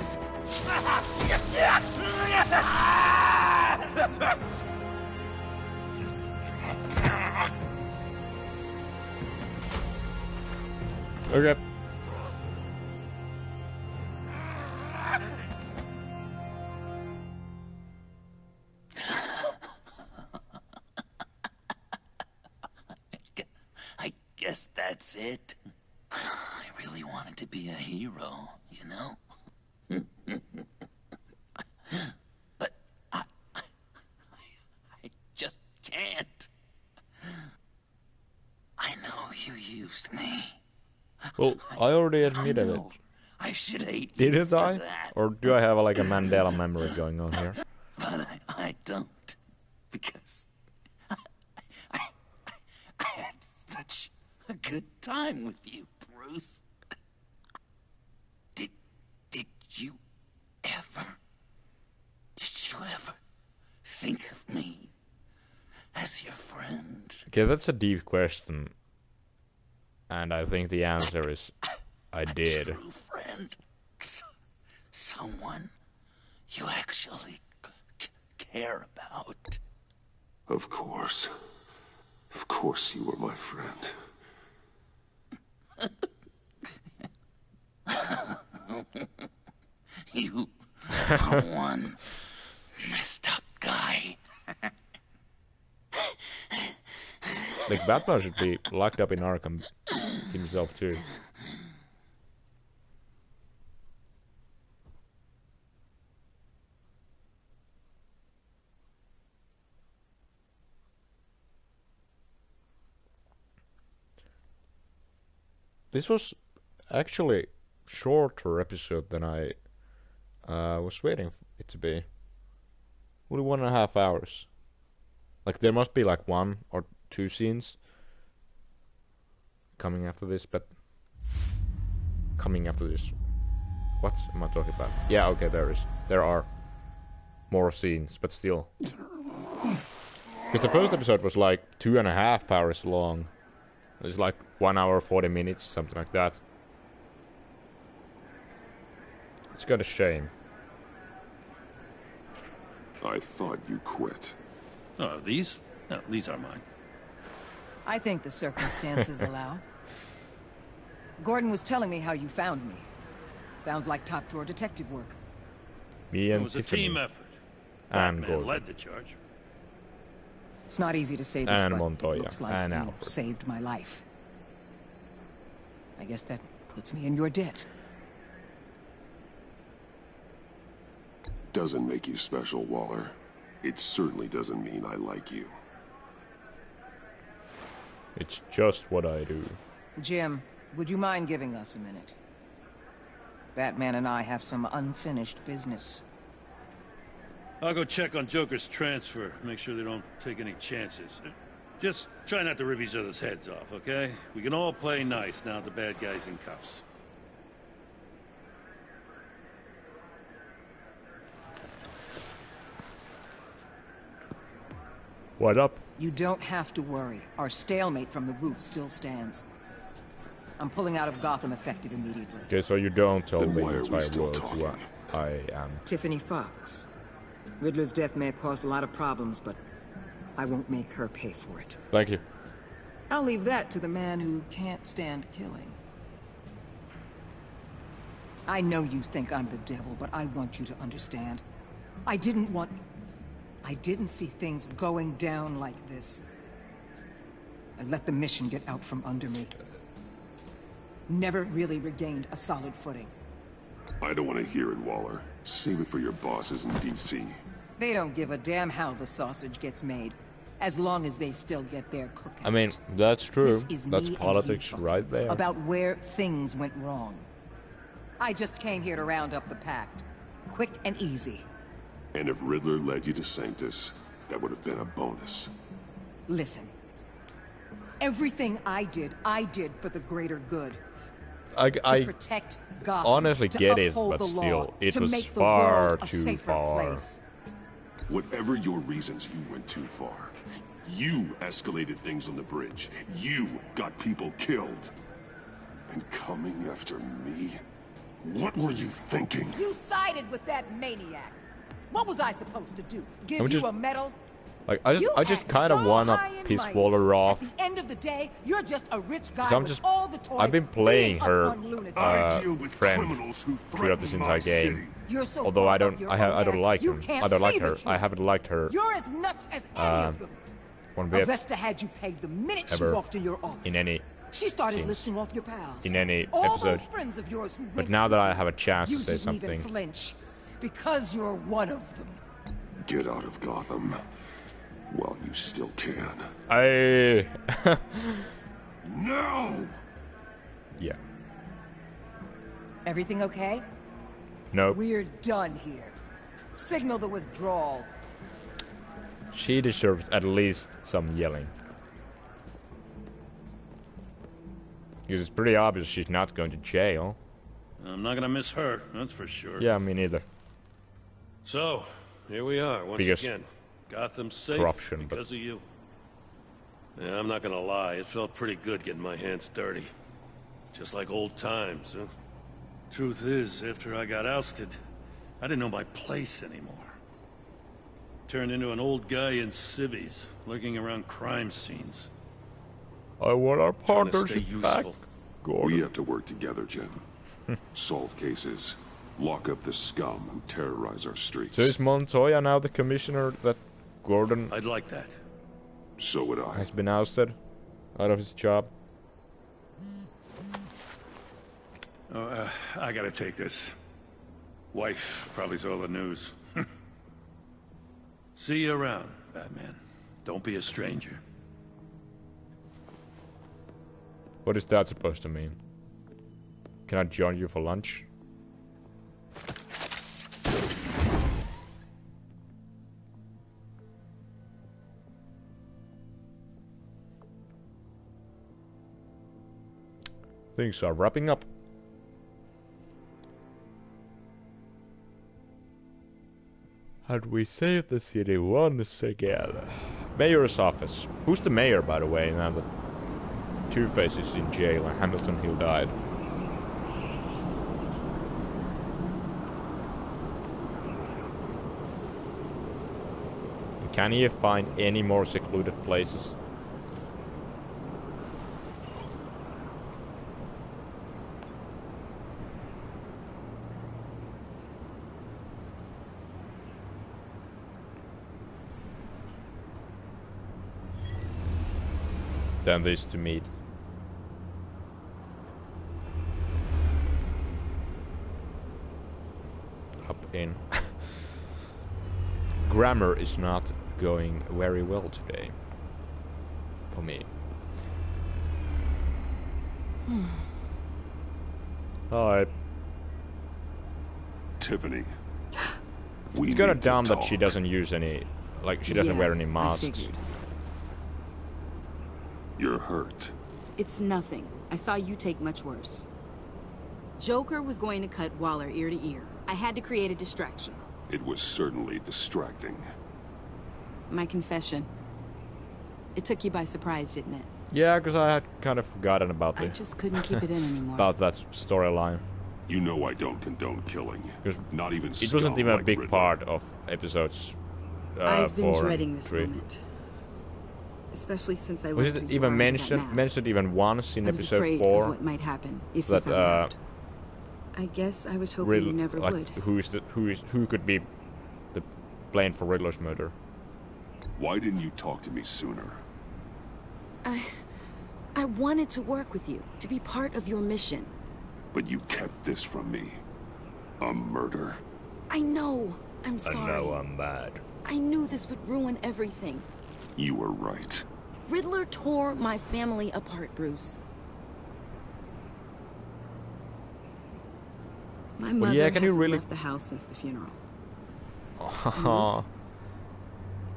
Okay. I guess that's it. I really wanted to be a hero, you know? But I just can't. I know you used me. Well, I already admitted it. I should hate you. Didn't for I? that. Or do I have like a Mandela memory going on here? But I don't. Because I had such a good time with you, Bruce. Did you ever think of me as your friend? Okay, that's a deep question. And I think the answer is I did. A true friend. Someone you actually care about. Of course. Of course you were my friend. You are one messed up guy. Like, Batman should be locked up in Arkham himself too. This was actually shorter episode than I was waiting it to be. Only 1.5 hours. Like, there must be like 1 or 2 scenes coming after this, but coming after this. What am I talking about? Yeah, okay, there are more scenes, but still. Because the first episode was like 2.5 hours long. It's like 1 hour 40 minutes, something like that. It's kind of a shame. I thought you quit. Oh, these? No, these are mine. I think the circumstances allow. Gordon was telling me how you found me. Sounds like top-drawer detective work. Me and It was Tiffany. a team effort. And Batman Gordon. led the charge. It's not easy to say this, And but Montoya. it looks like And you Alfred. saved my life. I guess that puts me in your debt. Doesn't make you special, Waller. It certainly doesn't mean I like you. It's just what I do. Jim, would you mind giving us a minute? Batman and I have some unfinished business. I'll go check on Joker's transfer, make sure they don't take any chances. Just try not to rip each other's heads off, okay? We can all play nice now that the bad guy's in cuffs. What up? You don't have to worry. Our stalemate from the roof still stands. I'm pulling out of Gotham effective immediately. Okay, so you don't tell Then the why are we entire still world who talking? I am. Tiffany Fox. Riddler's death may have caused a lot of problems, but I won't make her pay for it. Thank you. I'll leave that to the man who can't stand killing. I know you think I'm the devil, but I want you to understand. I didn't see things going down like this. I let the mission get out from under me. Never really regained a solid footing. I don't want to hear it, Waller. Save it for your bosses in D.C. They don't give a damn how the sausage gets made, as long as they still get their cookout. I mean, that's true. This is That's me and politics you right there. about where things went wrong. I just came here to round up the pact. Quick and easy. And if Riddler led you to Sanctus, that would have been a bonus. Listen. Everything I did for the greater good. I Protect Gotham, honestly to get it, uphold but the law, still, it to was make the far world a too safer far. place. Whatever your reasons, you went too far. You escalated things on the bridge. You got people killed. And coming after me? What were you thinking? You sided with that maniac. What was I supposed to do? Give I'm you just- a medal? Like, I just kind of wanna piss Waller off. At the end of the day, you're just a rich guy 'Cause I'm with just- all the toys. I've been playing beating up her on lunatics. I deal with friend criminals who throughout this threaten entire my game. city. You're so Although I far up don't, your I own don't ass, like you him. can't I don't like see the her. I truth. haven't liked her. You're as nuts as any of them. One bit Avesta had you pegged the minute she ever walked in your office. in any She started scenes. listing off your pals. in any all episode. those friends of yours who But went now that through I it, have a chance you to say didn't something, even flinch, because you're one of them. Get out of Gotham while you still can. I No! yeah. Everything okay? Nope. We're done here. Signal the withdrawal. She deserves at least some yelling. Because it's pretty obvious she's not going to jail. I'm not gonna miss her, that's for sure. Yeah, me neither. So, here we are, once Because again. Gotham's safe corruption, but- because of you. Yeah, I'm not gonna lie, it felt pretty good getting my hands dirty. Just like old times, huh? Truth is, after I got ousted, I didn't know my place anymore. Turned into an old guy in civvies, lurking around crime scenes. I want our Trying to stay partnership back. useful. We have to work together, Jim. Solve cases. Lock up the scum who terrorize our streets. So is Montoya now the commissioner that Gordon I'd like that. So would I. has been ousted out of his job? Oh, I gotta take this. Wife probably saw the news. See you around, Batman. Don't be a stranger. What is that supposed to mean? Can I join you for lunch? Things are wrapping up. And we save the city once again. Mayor's office. Who's the mayor, by the way, now that Two-Face is in jail and Hamilton Hill died? Can he find any more secluded places? Than this to meet. Up in. Grammar is not going very well today. For me. Alright. Tiffany. It's kinda dumb that she doesn't use any, like, she doesn't wear any I masks. figured. You're hurt. It's nothing. I saw you take much worse. Joker was going to cut Waller ear to ear. I had to create a distraction. It was certainly distracting. My confession. It took you by surprise, didn't it? Yeah, because I had kind of forgotten about I the just couldn't keep it in anymore. about that storyline. You know I don't condone killing. Not even It wasn't even a like big Riddler. part of episodes. I've been 4 dreading and this 3. moment. Especially since I Was left it before even under that mask. mentioned even once in I was episode afraid 4? of what might happen if that you found out. I guess I was hoping Riddle, you never like, would. who could be the blamed for Riddler's murder? Why didn't you talk to me sooner? I wanted to work with you, to be part of your mission. But you kept this from me. A murder. I know. I'm sorry. I know I'm mad. I knew this would ruin everything. You were right. Riddler tore my family apart, Bruce. My mother hasn't left the house since the funeral.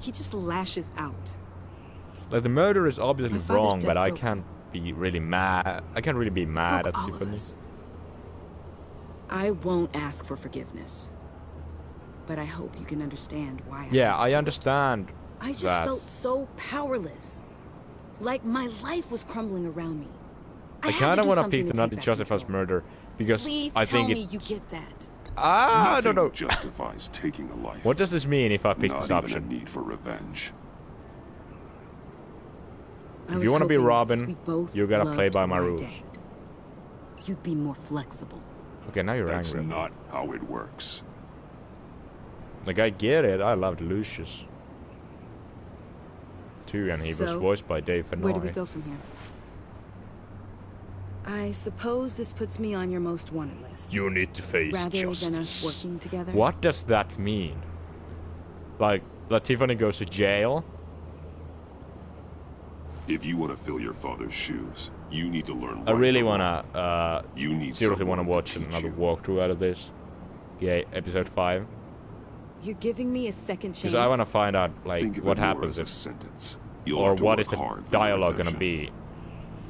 He just lashes out. Like, the murder is obviously wrong, but I can't be really mad. I can't really be mad at Tiffany. I won't ask for forgiveness. But I hope you can understand why I understand. I just felt so powerless. Like my life was crumbling around me. I kind of want to pick the not justifies murder because Please I think tell me you get that. I don't know. Justifies taking a life. What does this mean if I pick this Not option? even a need for revenge. If you want to be Robin, you gotta play by my rules. You'd be more flexible. Okay, now you're That's angry. not how it works. Like, I get it. I loved Lucius too, and he was voiced by Dave Fennoy. Where do we go from here? I suppose this puts me on your most wanted list. You need to face rather justice. than us working together. What does that mean? Like, that Tiffany goes to jail? If you want to fill your father's shoes, you need to learn. I really wanna seriously wanna someone watch to teach another you. walkthrough out of this. Yeah, episode 5. You're giving me a second chance. Because I wanna find out, like, Think of what it more happens as a if, sentence. You'll or have to what work is the hard for dialogue gonna redemption. be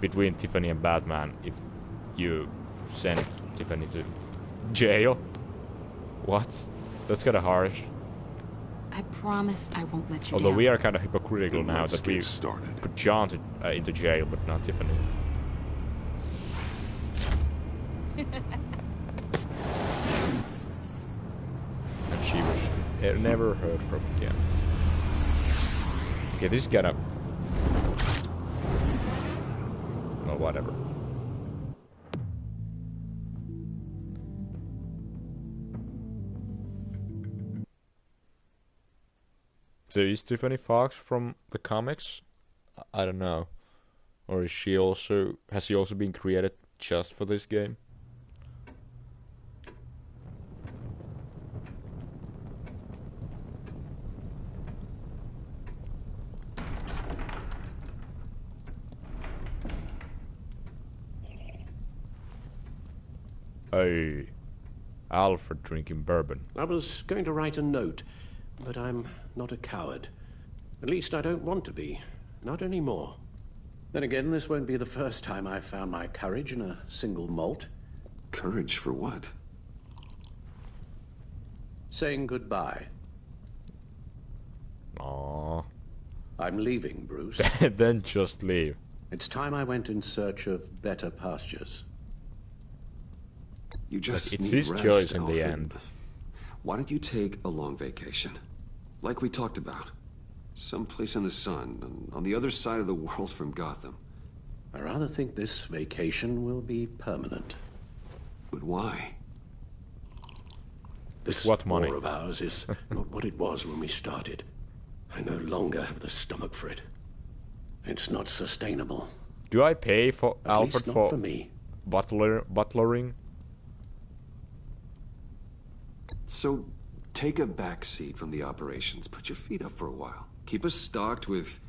between Tiffany and Batman if you send Tiffany to jail. What? That's kinda harsh. I promise I won't let you Although down. we are kind of hypocritical now let's that we get started. put John into jail, but not Tiffany. And she was never heard from again. Okay, this gotta... Well, whatever. So is Tiffany Fox from the comics? I don't know. Or is she also... Has she also been created just for this game? Hey, Alfred drinking bourbon. I was going to write a note, but I'm not a coward. At least I don't want to be. Not anymore. Then again, this won't be the first time I've found my courage in a single malt. Courage for what? Saying goodbye. Aww. I'm leaving, Bruce. Then just leave. It's time I went in search of better pastures. You just It's need his rest, choice in Alfred. the end. Why don't you take a long vacation? Like we talked about. Someplace in the sun, on the other side of the world from Gotham. I rather think this vacation will be permanent. But why? This what money? war of ours is not what it was when we started. I no longer have the stomach for it. It's not sustainable. Do I pay for At Alfred least not for for me. butlering? So, take a back seat from the operations. Put your feet up for a while. Keep us stocked with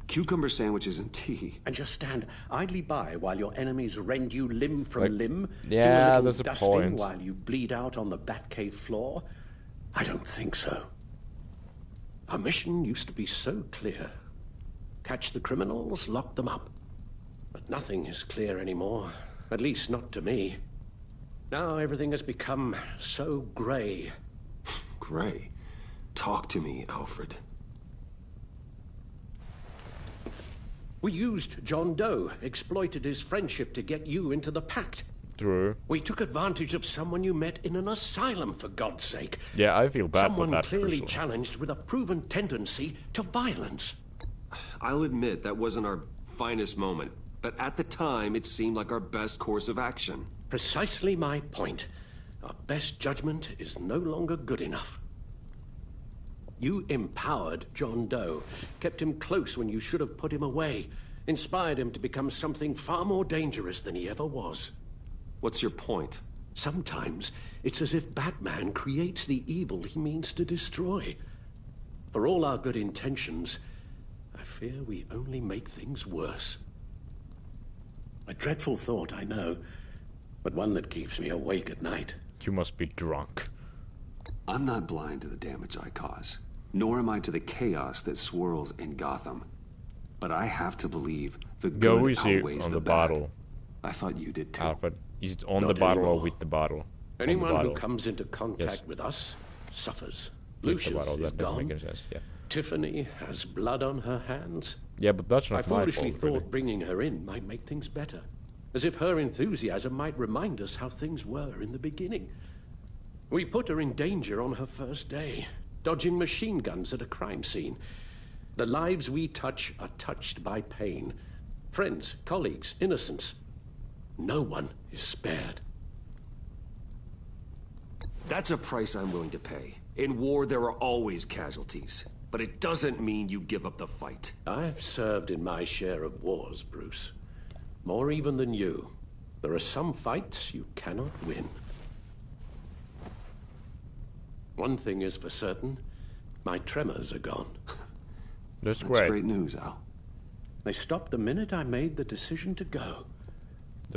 cucumber sandwiches and tea. And just stand idly by while your enemies rend you limb from Like, limb? yeah, do a little there's a dusting point. while you bleed out on the Batcave floor? I don't think so. Our mission used to be so clear. Catch the criminals, lock them up. But nothing is clear anymore. At least not to me. Now everything has become so grey. Gray, talk to me, Alfred. We used John Doe, exploited his friendship to get you into the pact. True. We took advantage of someone you met in an asylum, for God's sake. Yeah, I feel bad Someone for that clearly person. challenged with a proven tendency to violence. I'll admit that wasn't our finest moment, but at the time it seemed like our best course of action. Precisely my point. Our best judgment is no longer good enough. You empowered John Doe, kept him close when you should have put him away, inspired him to become something far more dangerous than he ever was. What's your point? Sometimes it's as if Batman creates the evil he means to destroy. For all our good intentions, I fear we only make things worse. A dreadful thought, I know, but one that keeps me awake at night. You must be drunk. I'm not blind to the damage I cause, nor am I to the chaos that swirls in Gotham. But I have to believe the good outweighs the bad. Bottle. I thought you did too. Alfred, is it on Not the bottle anymore. or with the bottle? Anyone who comes into contact with us suffers. Lucius is gone. Yeah. Tiffany has blood on her hands. Yeah, but that's not I my foolishly fault, thought really. bringing her in might make things better. As if her enthusiasm might remind us how things were in the beginning. We put her in danger on her first day, dodging machine guns at a crime scene. The lives we touch are touched by pain. Friends, colleagues, innocents. No one is spared. That's a price I'm willing to pay. In war, there are always casualties. But it doesn't mean you give up the fight. I've served in my share of wars, Bruce. More even than you. There are some fights you cannot win. One thing is for certain. My tremors are gone. That's great news, Al. They stopped the minute I made the decision to go.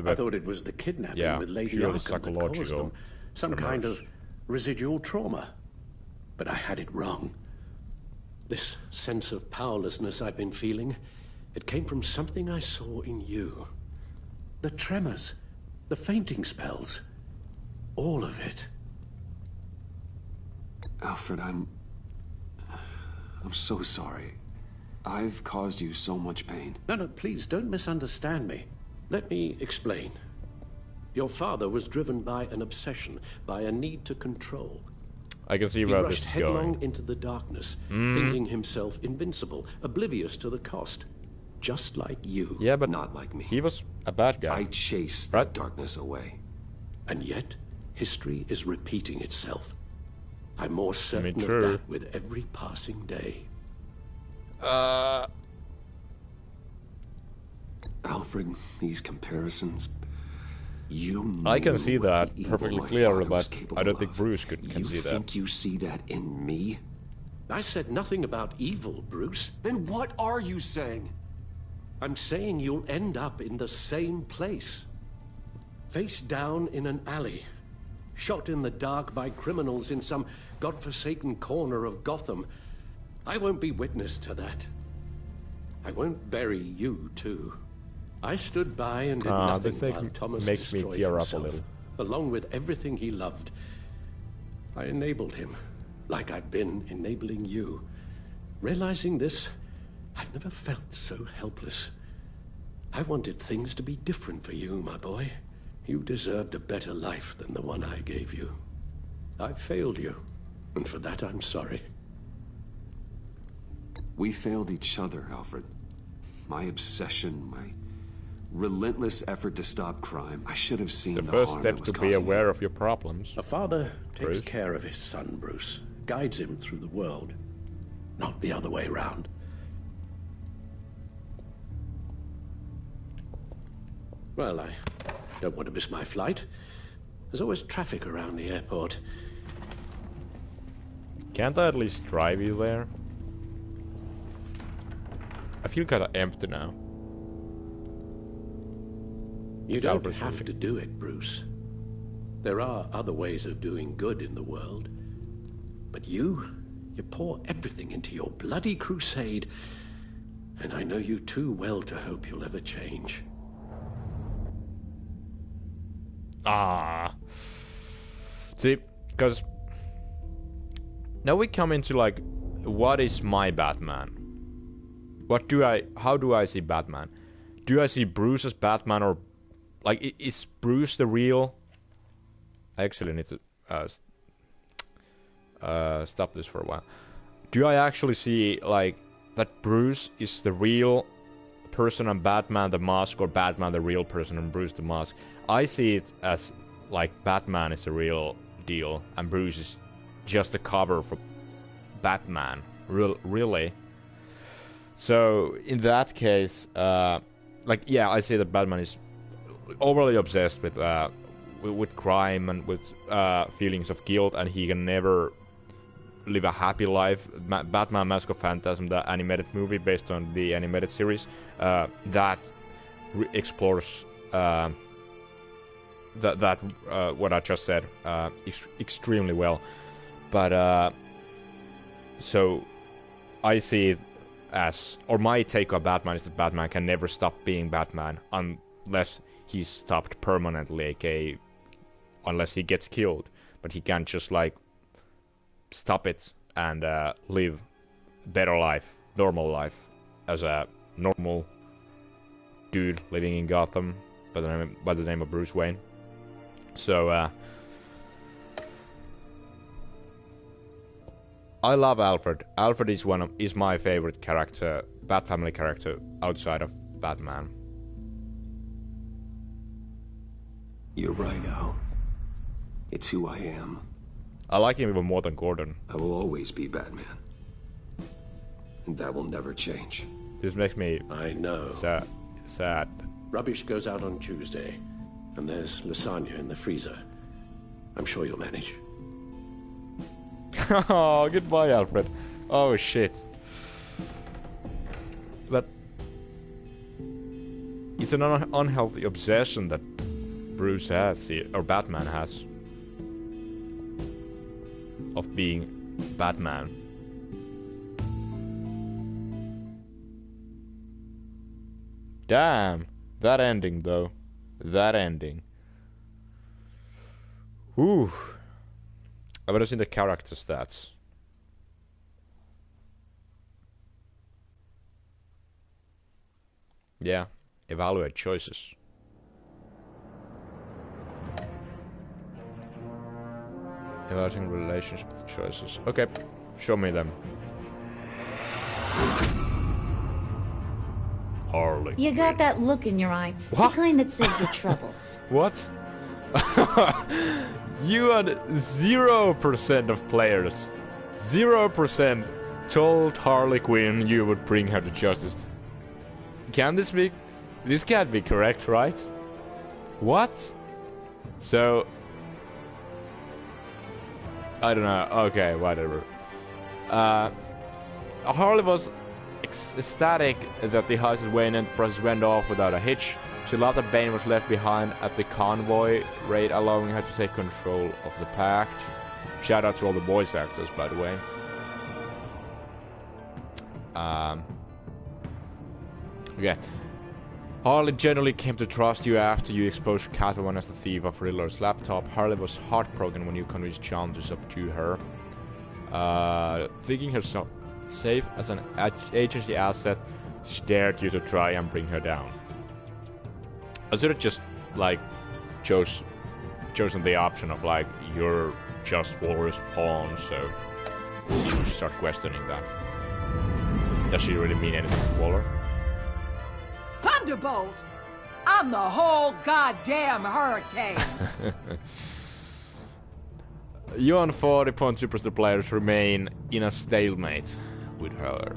I thought it was the kidnapping with Lady purely Arkham that caused them some kind remorse. of residual trauma. But I had it wrong. This sense of powerlessness I've been feeling, it came from something I saw in you. The tremors, the fainting spells, all of it. Alfred, I'm so sorry. I've caused you so much pain. No, please don't misunderstand me. Let me explain. Your father was driven by an obsession, by a need to control. I can see He where rushed this is headlong going. into the darkness, thinking himself invincible, oblivious to the cost. Just like you. Yeah, but not like me. He was a bad guy. I chased that darkness away. And yet, history is repeating itself. I'm more certain true. of that with every passing day. Alfred, these comparisons... I can see that perfectly clearly, but I don't think of. Bruce can see You that. think you see that in me? I said nothing about evil, Bruce. Then what are you saying? I'm saying you'll end up in the same place. Face down in an alley. Shot in the dark by criminals in some godforsaken corner of Gotham. I won't be witness to that. I won't bury you, too. I stood by and did nothing while Thomas makes me destroyed tear himself, up a little. along with everything he loved. I enabled him, like I've been enabling you. Realizing this, I've never felt so helpless. I wanted things to be different for you, my boy. You deserved a better life than the one I gave you. I failed you, and for that I'm sorry. We failed each other, Alfred. My obsession, my relentless effort to stop crime. I should have seen The the first harm step it was to be causing aware of your problems. A father Bruce. takes care of his son, Bruce. Guides him through the world. Not the other way round. Well, I don't want to miss my flight. There's always traffic around the airport. Can't I at least drive you there? I feel kinda empty now. You don't have to do it, Bruce. There are other ways of doing good in the world. But you pour everything into your bloody crusade, and I know you too well to hope you'll ever change. See, because now we come into like, what is my Batman? How do I see Batman? Do I see Bruce as Batman, or like is Bruce the real? I actually need to stop this for a while. Do I actually see like that Bruce is the real person and Batman the mask, or Batman the real person and Bruce the mask? I see it as like Batman is the real deal and Bruce is just a cover for Batman. Really? So in that case, like yeah, I see that Batman is overly obsessed with with crime and with feelings of guilt, and he can never live a happy life. Batman: Mask of Phantasm, the animated movie based on the animated series, that explores that what I just said extremely well. But so I see it as, or my take on Batman is that Batman can never stop being Batman unless he's stopped permanently, aka unless he gets killed. But he can't just like stop it and live better life, normal life, as a normal dude living in Gotham by the name of Bruce Wayne. So I love Alfred. Alfred is my favorite character, Bat Family character outside of Batman. You're right, Al. It's who I am. I like him even more than Gordon. I will always be Batman. And that will never change. This makes me I know. Sad. Rubbish goes out on Tuesday, and there's lasagna in the freezer. I'm sure you'll manage. Oh, goodbye, Alfred. Oh, shit. But it's an unhealthy obsession that Bruce has, or Batman has, of being Batman. Damn, that ending though. That ending. Whew. I would have seen the character stats. Yeah, evaluate choices. Evaluating relationship with choices. Okay, show me them. Harley. You got that look in your eye. What? The kind that says you're trouble. What? You had 0% of players. 0% told Harley Quinn you would bring her to justice. Can this be? This can't be correct, right? What? So I don't know. Okay, whatever. Harley was ecstatic that the Heist Wayne Enterprise went off without a hitch. She loved that Bane was left behind at the convoy raid, allowing her to take control of the pact. Shout out to all the voice actors, by the way. Okay. Harley generally came to trust you after you exposed Catwoman as the thief of Riddler's laptop. Harley was heartbroken when you convinced John to subdue her. Thinking herself safe as an agency asset, she dared you to try and bring her down. I should have just, like, chosen the option of, like, you're just Walrus pawn, so you start questioning that. Does she really mean anything to Waller? Thunderbolt! I'm the whole goddamn hurricane! You and 40.2% players remain in a stalemate with her.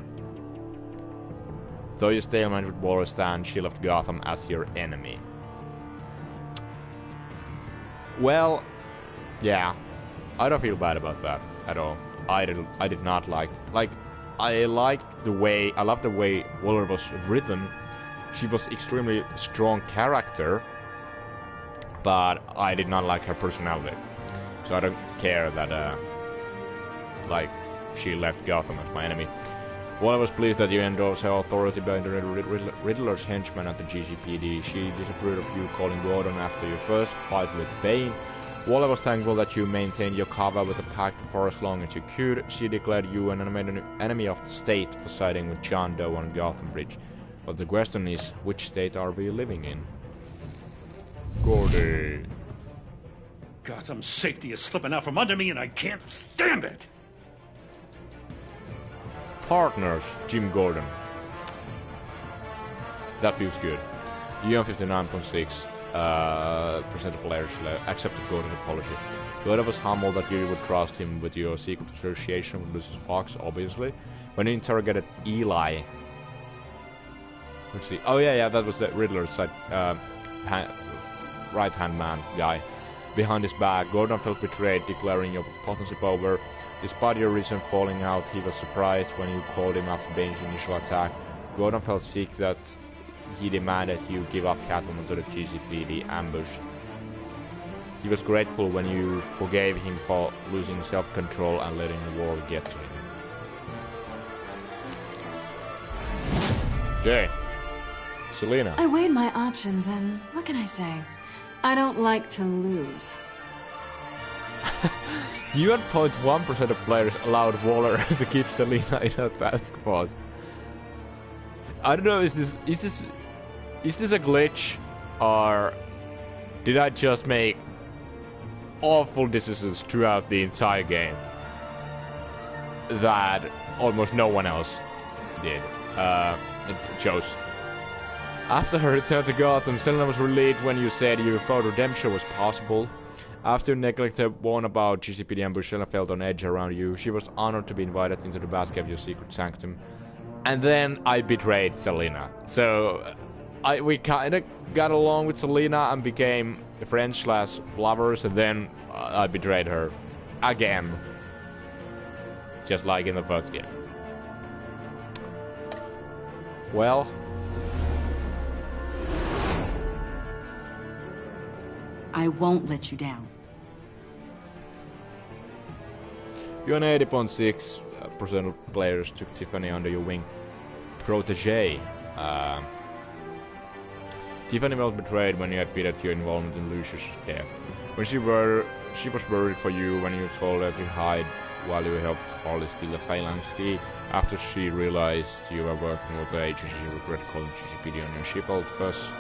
Though you stalemate with Walrus stand, she left Gotham as your enemy. Well, yeah, I don't feel bad about that at all. I did not like I loved the way Waller was written. She was extremely strong character, but I did not like her personality. So I don't care that like she left Gotham as my enemy. Well, I was pleased that you endorsed her authority by the Riddler's henchman at the GCPD. She disapproved of you calling Gordon after your first fight with Bane. Waller was thankful that you maintained your cover with the pact for as long as you could. She declared you an enemy of the state for siding with John Doe on Gotham Bridge. But the question is, which state are we living in? Gordy. Gotham's safety is slipping out from under me and I can't stand it! Partners, Jim Gordon. That feels good. You on 59.6% of players accepted Gordon's apology. Gordon was humbled that you would trust him with your secret association with Lucius Fox, obviously. When you interrogated Eli... Let's see. Oh yeah, that was the Riddler's side, right-hand man guy. behind his back. Gordon felt betrayed, declaring your partnership over. Despite your recent falling out, he was surprised when you called him after Bane's initial attack. Gordon felt sick that he demanded you give up Catwoman to the GCPD ambush. He was grateful when you forgave him for losing self-control and letting the war get to him. Okay. Selena. I weighed my options and what can I say? I don't like to lose. You and 0.1% of players allowed Waller to keep Selena in her task force. I don't know, is this a glitch, or did I just make awful decisions throughout the entire game that almost no one else did chose? After her return to Gotham, Selena was relieved when you said you thought redemption was possible. After Neglect had warned about GCPD ambush, Selena felt on edge around you. She was honored to be invited into the basket of your secret sanctum. And then I betrayed Selena. So we kind of got along with Selena and became friends/lovers, and then I betrayed her again, just like in the first game. Well, I won't let you down. You and 80.6% of players took Tiffany under your wing. Protege. Tiffany was betrayed when you admitted your involvement in Lucius' death. When she was worried for you when you told her to hide while you helped Harley steal the Phalanx key. After she realized you were working with the agency, she regretted calling GCPD on your ship. First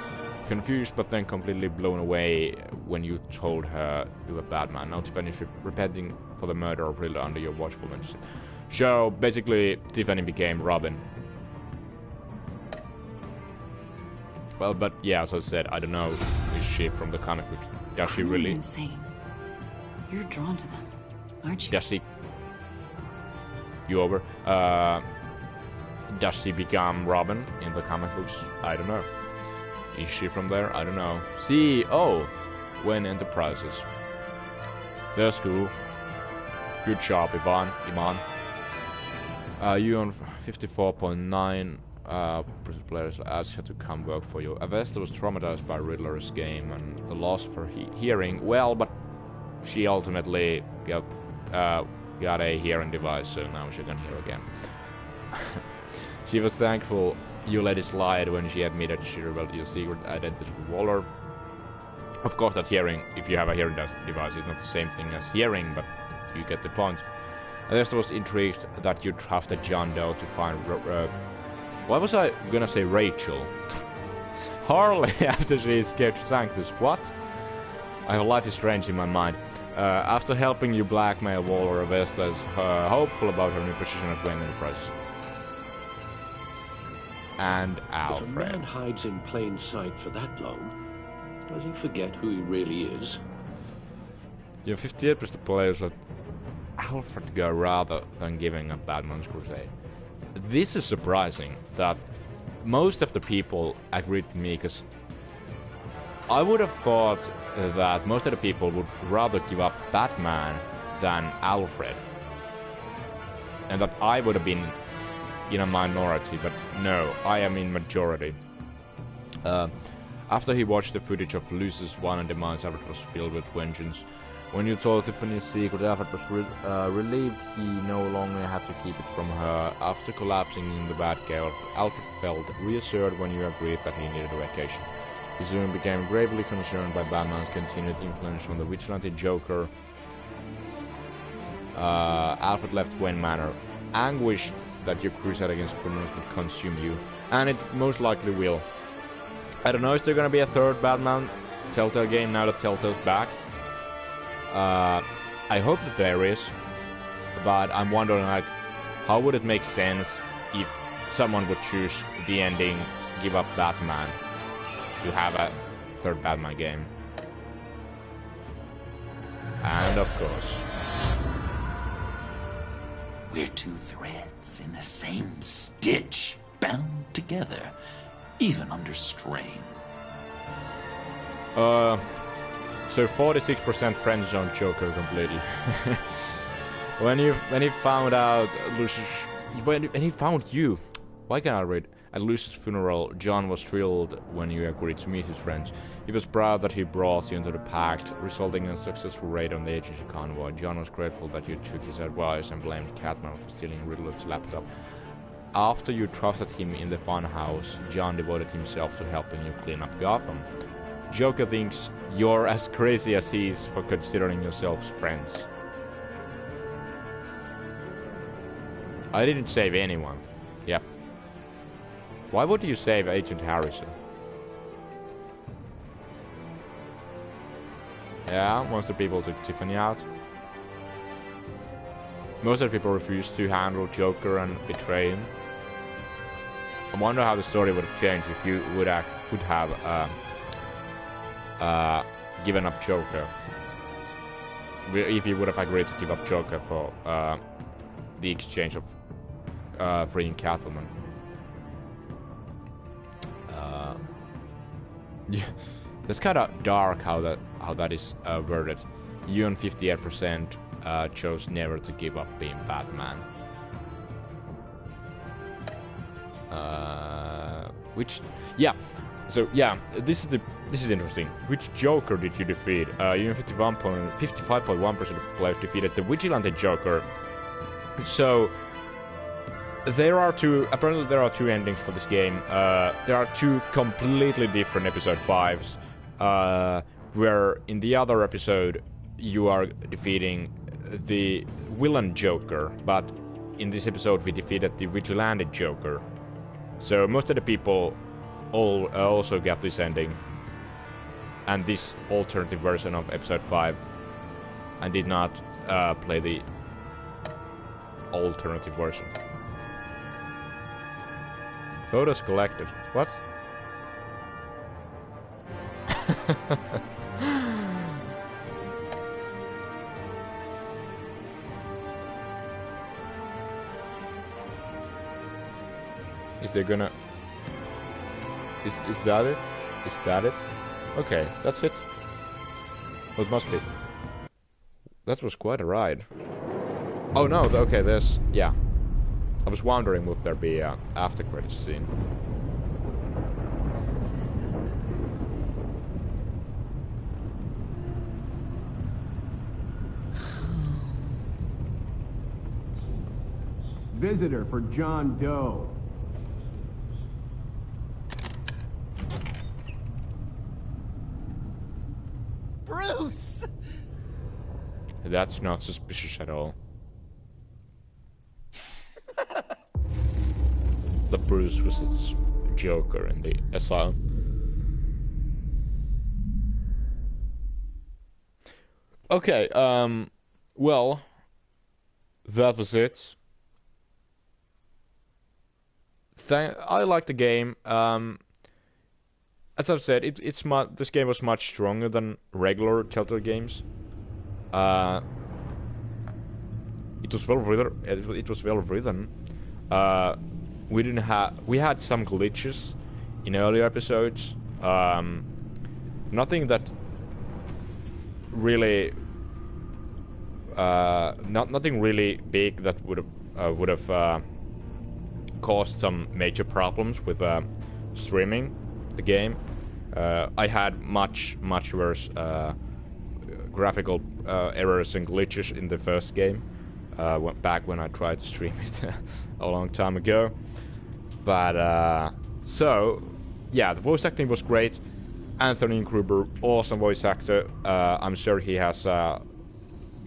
confused, but then completely blown away when you told her you were Batman. Now Tiffany is repenting for the murder of Riddle under your watchfulness. So basically, Tiffany became Robin. Well, but yeah, as I said, I don't know, is she from the comic book? Does she really? Insane. You're drawn to them, aren't you? Does she? You over? Does she become Robin in the comic books? I don't know. Is she from there? I don't know. CEO Wayne Enterprises. That's cool. Good job, Iman. You on 54.9. Players asked her to come work for you. Avesta was traumatized by Riddler's game and the loss of her hearing. Well, but she ultimately got a hearing device, so now she can hear again. She was thankful you let it slide when she admitted she revealed your secret identity to Waller. Of course, that's hearing. If you have a hearing device, it's not the same thing as hearing, but you get the point. Avesta was intrigued that you trusted John Doe to find why was I gonna say Rachel? Harley after she escaped Sanctus. What? I have Life is Strange in my mind. After helping you blackmail Waller, Avesta is hopeful about her new position at Wayne Enterprises. And Alfred. If a man hides in plain sight for that long, does he forget who he really is? Yeah, 58% of players let Alfred go rather than giving up Batman's crusade. This is surprising that most of the people agreed with me, because I would have thought that most of the people would rather give up Batman than Alfred, and that I would have been in a minority, but no, I am in majority. After he watched the footage of Lucius 1 and demands, Alfred was filled with vengeance. When you told Tiffany's secret, Alfred was relieved he no longer had to keep it from her. After collapsing in the Batcave, Alfred felt reassured when you agreed that he needed a vacation. He soon became gravely concerned by Batman's continued influence on the vigilante Joker. Alfred left Wayne Manor, anguished that your crusade against criminals would consume you, and it most likely will. I don't know, is there gonna be a third Batman Telltale game now that Telltale's back? I hope that there is, but I'm wondering, like, how would it make sense if someone would choose the ending, give up Batman, to have a third Batman game? And of course, we're two threads in the same stitch, bound together, even under strain. So 46% friend zone Joker completely. when he found out Lucius, when he found you, why can't I read? At Lucius' funeral, John was thrilled when you agreed to meet his friends. He was proud that he brought you into the pact, resulting in a successful raid on the agency convoy. John was grateful that you took his advice and blamed Catman for stealing Riddler's laptop. After you trusted him in the funhouse, John devoted himself to helping you clean up Gotham. Joker thinks you're as crazy as he is for considering yourselves friends. I didn't save anyone. Yep. Why would you save Agent Harrison? Yeah, wants the people to Tiffany out. Most of the people refuse to handle Joker and betray him. I wonder how the story would have changed if you would have given up Joker. If you would have agreed to give up Joker for the exchange of freeing Catwoman. Yeah, that's kind of dark how that is worded. You and 58% chose never to give up being Batman. Which, yeah. So yeah, this is interesting. Which Joker did you defeat? You and 55.1% of players defeated the Vigilante Joker. So apparently there are two endings for this game. There are two completely different episode 5s, where in the other episode you are defeating the villain Joker, but in this episode we defeated the Vigilante Joker. So most of the people also got this ending and this alternative version of episode 5, and did not play the alternative version. Photos collected. What? Is there gonna... Is that it? Is that it? Okay, that's it. Well, it must be. That was quite a ride. Oh no, okay, there's... yeah. I was wondering would there be an after credits scene. Visitor for John Doe. Bruce! That's not suspicious at all. The Bruce was a Joker in the asylum. Okay, well, that was it. I like the game. As I've said, this game was much stronger than regular Telltale games. It was well written. It was well written. We had some glitches in earlier episodes. Nothing that really, nothing really big that would have caused some major problems with streaming the game. I had much worse graphical errors and glitches in the first game. Back when I tried to stream it a long time ago. But, so, yeah, the voice acting was great. Anthony Gruber, awesome voice actor. I'm sure he has a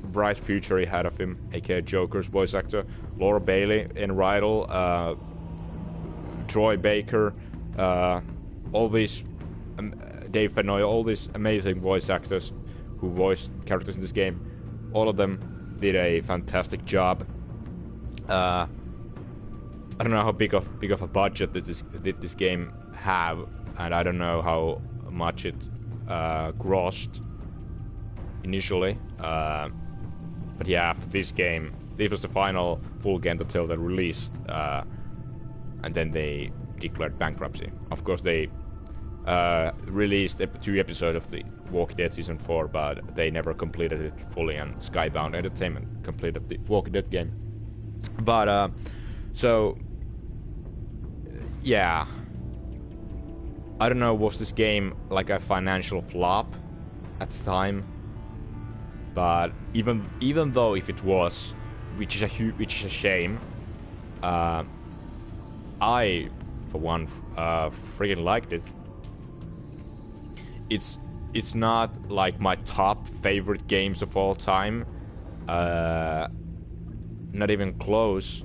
bright future ahead of him, aka Joker's voice actor. Laura Bailey in Riddle, Troy Baker, all these, Dave Fennoy, all these amazing voice actors who voiced characters in this game. All of them did a fantastic job. I don't know how big of a budget did this game have, and I don't know how much it grossed initially. But yeah, after this game, this was the final full game that Telltale released, and then they declared bankruptcy. Of course, they released 2 episodes of the Walking Dead Season 4, but they never completed it fully, and Skybound Entertainment completed the Walking Dead game. But, so, yeah. I don't know, was this game like a financial flop at the time? But even though if it was, which is a shame, I, for one, freaking liked it. It's not like my top favorite games of all time, not even close.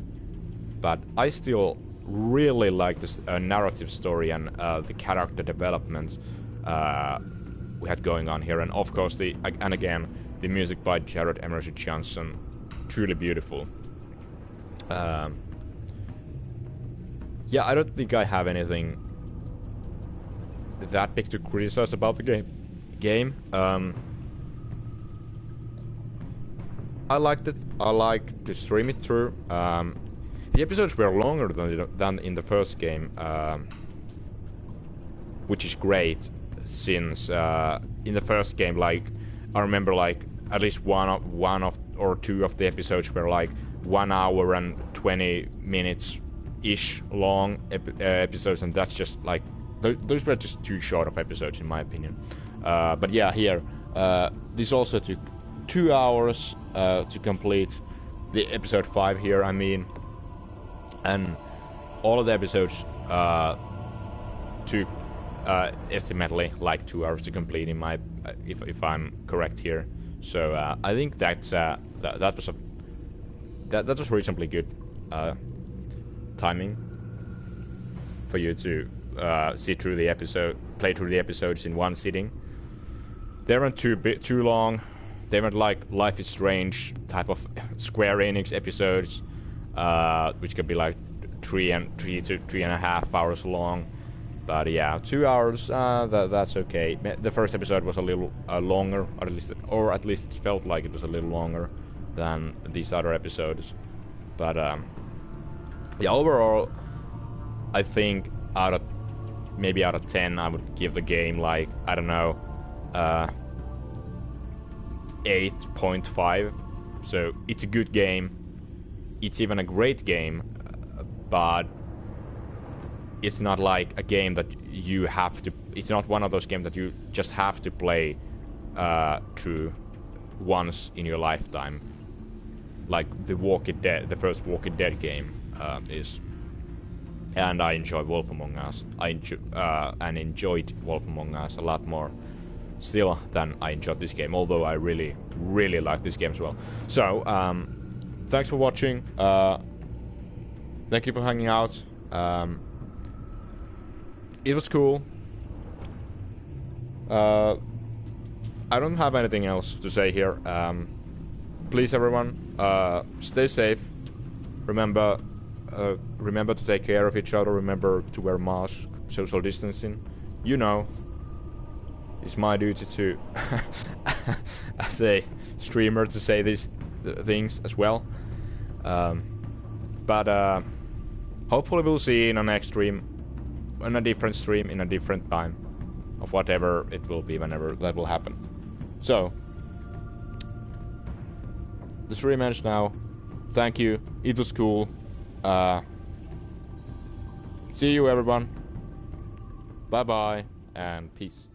But I still really like this narrative story and the character development we had going on here, and of course the music by Jared Emerson Johnson, truly beautiful. Yeah, I don't think I have anything that big to criticize about the game. I liked it. I liked to stream it through. The episodes were longer than in the first game, which is great, since in the first game, like, I remember like at least one or two of the episodes were like 1 hour and 20 minutes ish long episodes, and that's just like those were just too short of episodes in my opinion. But yeah, here this also took 2 hours to complete the episode 5 here, I mean, and all of the episodes took estimately like 2 hours to complete in my if I'm correct here. So I think that was reasonably good timing for you to play through the episodes in one sitting. They weren't too long. They weren't like Life is Strange type of Square Enix episodes, which could be like 3 to 3.5 hours long. But yeah, 2 hours, that's okay. The first episode was a little longer, or at least it felt like it was a little longer than these other episodes. But yeah, overall, I think out of 10, I would give the game like, I don't know, 8.5. So it's a good game. It's even a great game, but it's not like a game that you have to. It's not one of those games that you just have to play through once in your lifetime, like the first Walking Dead game is. And I enjoy Wolf Among Us. And enjoyed Wolf Among Us a lot more still than I enjoyed this game. Although I really, really like this game as well. So thanks for watching. Thank you for hanging out. It was cool. I don't have anything else to say here. Please, everyone, stay safe. Remember to take care of each other. Remember to wear masks, social distancing. You know, it's my duty to, as a streamer, to say these things as well. But hopefully we'll see you in our next stream. In a different stream, in a different time, of whatever it will be, whenever that will happen. So, the stream ends now. Thank you. It was cool. See you, everyone. Bye bye and peace.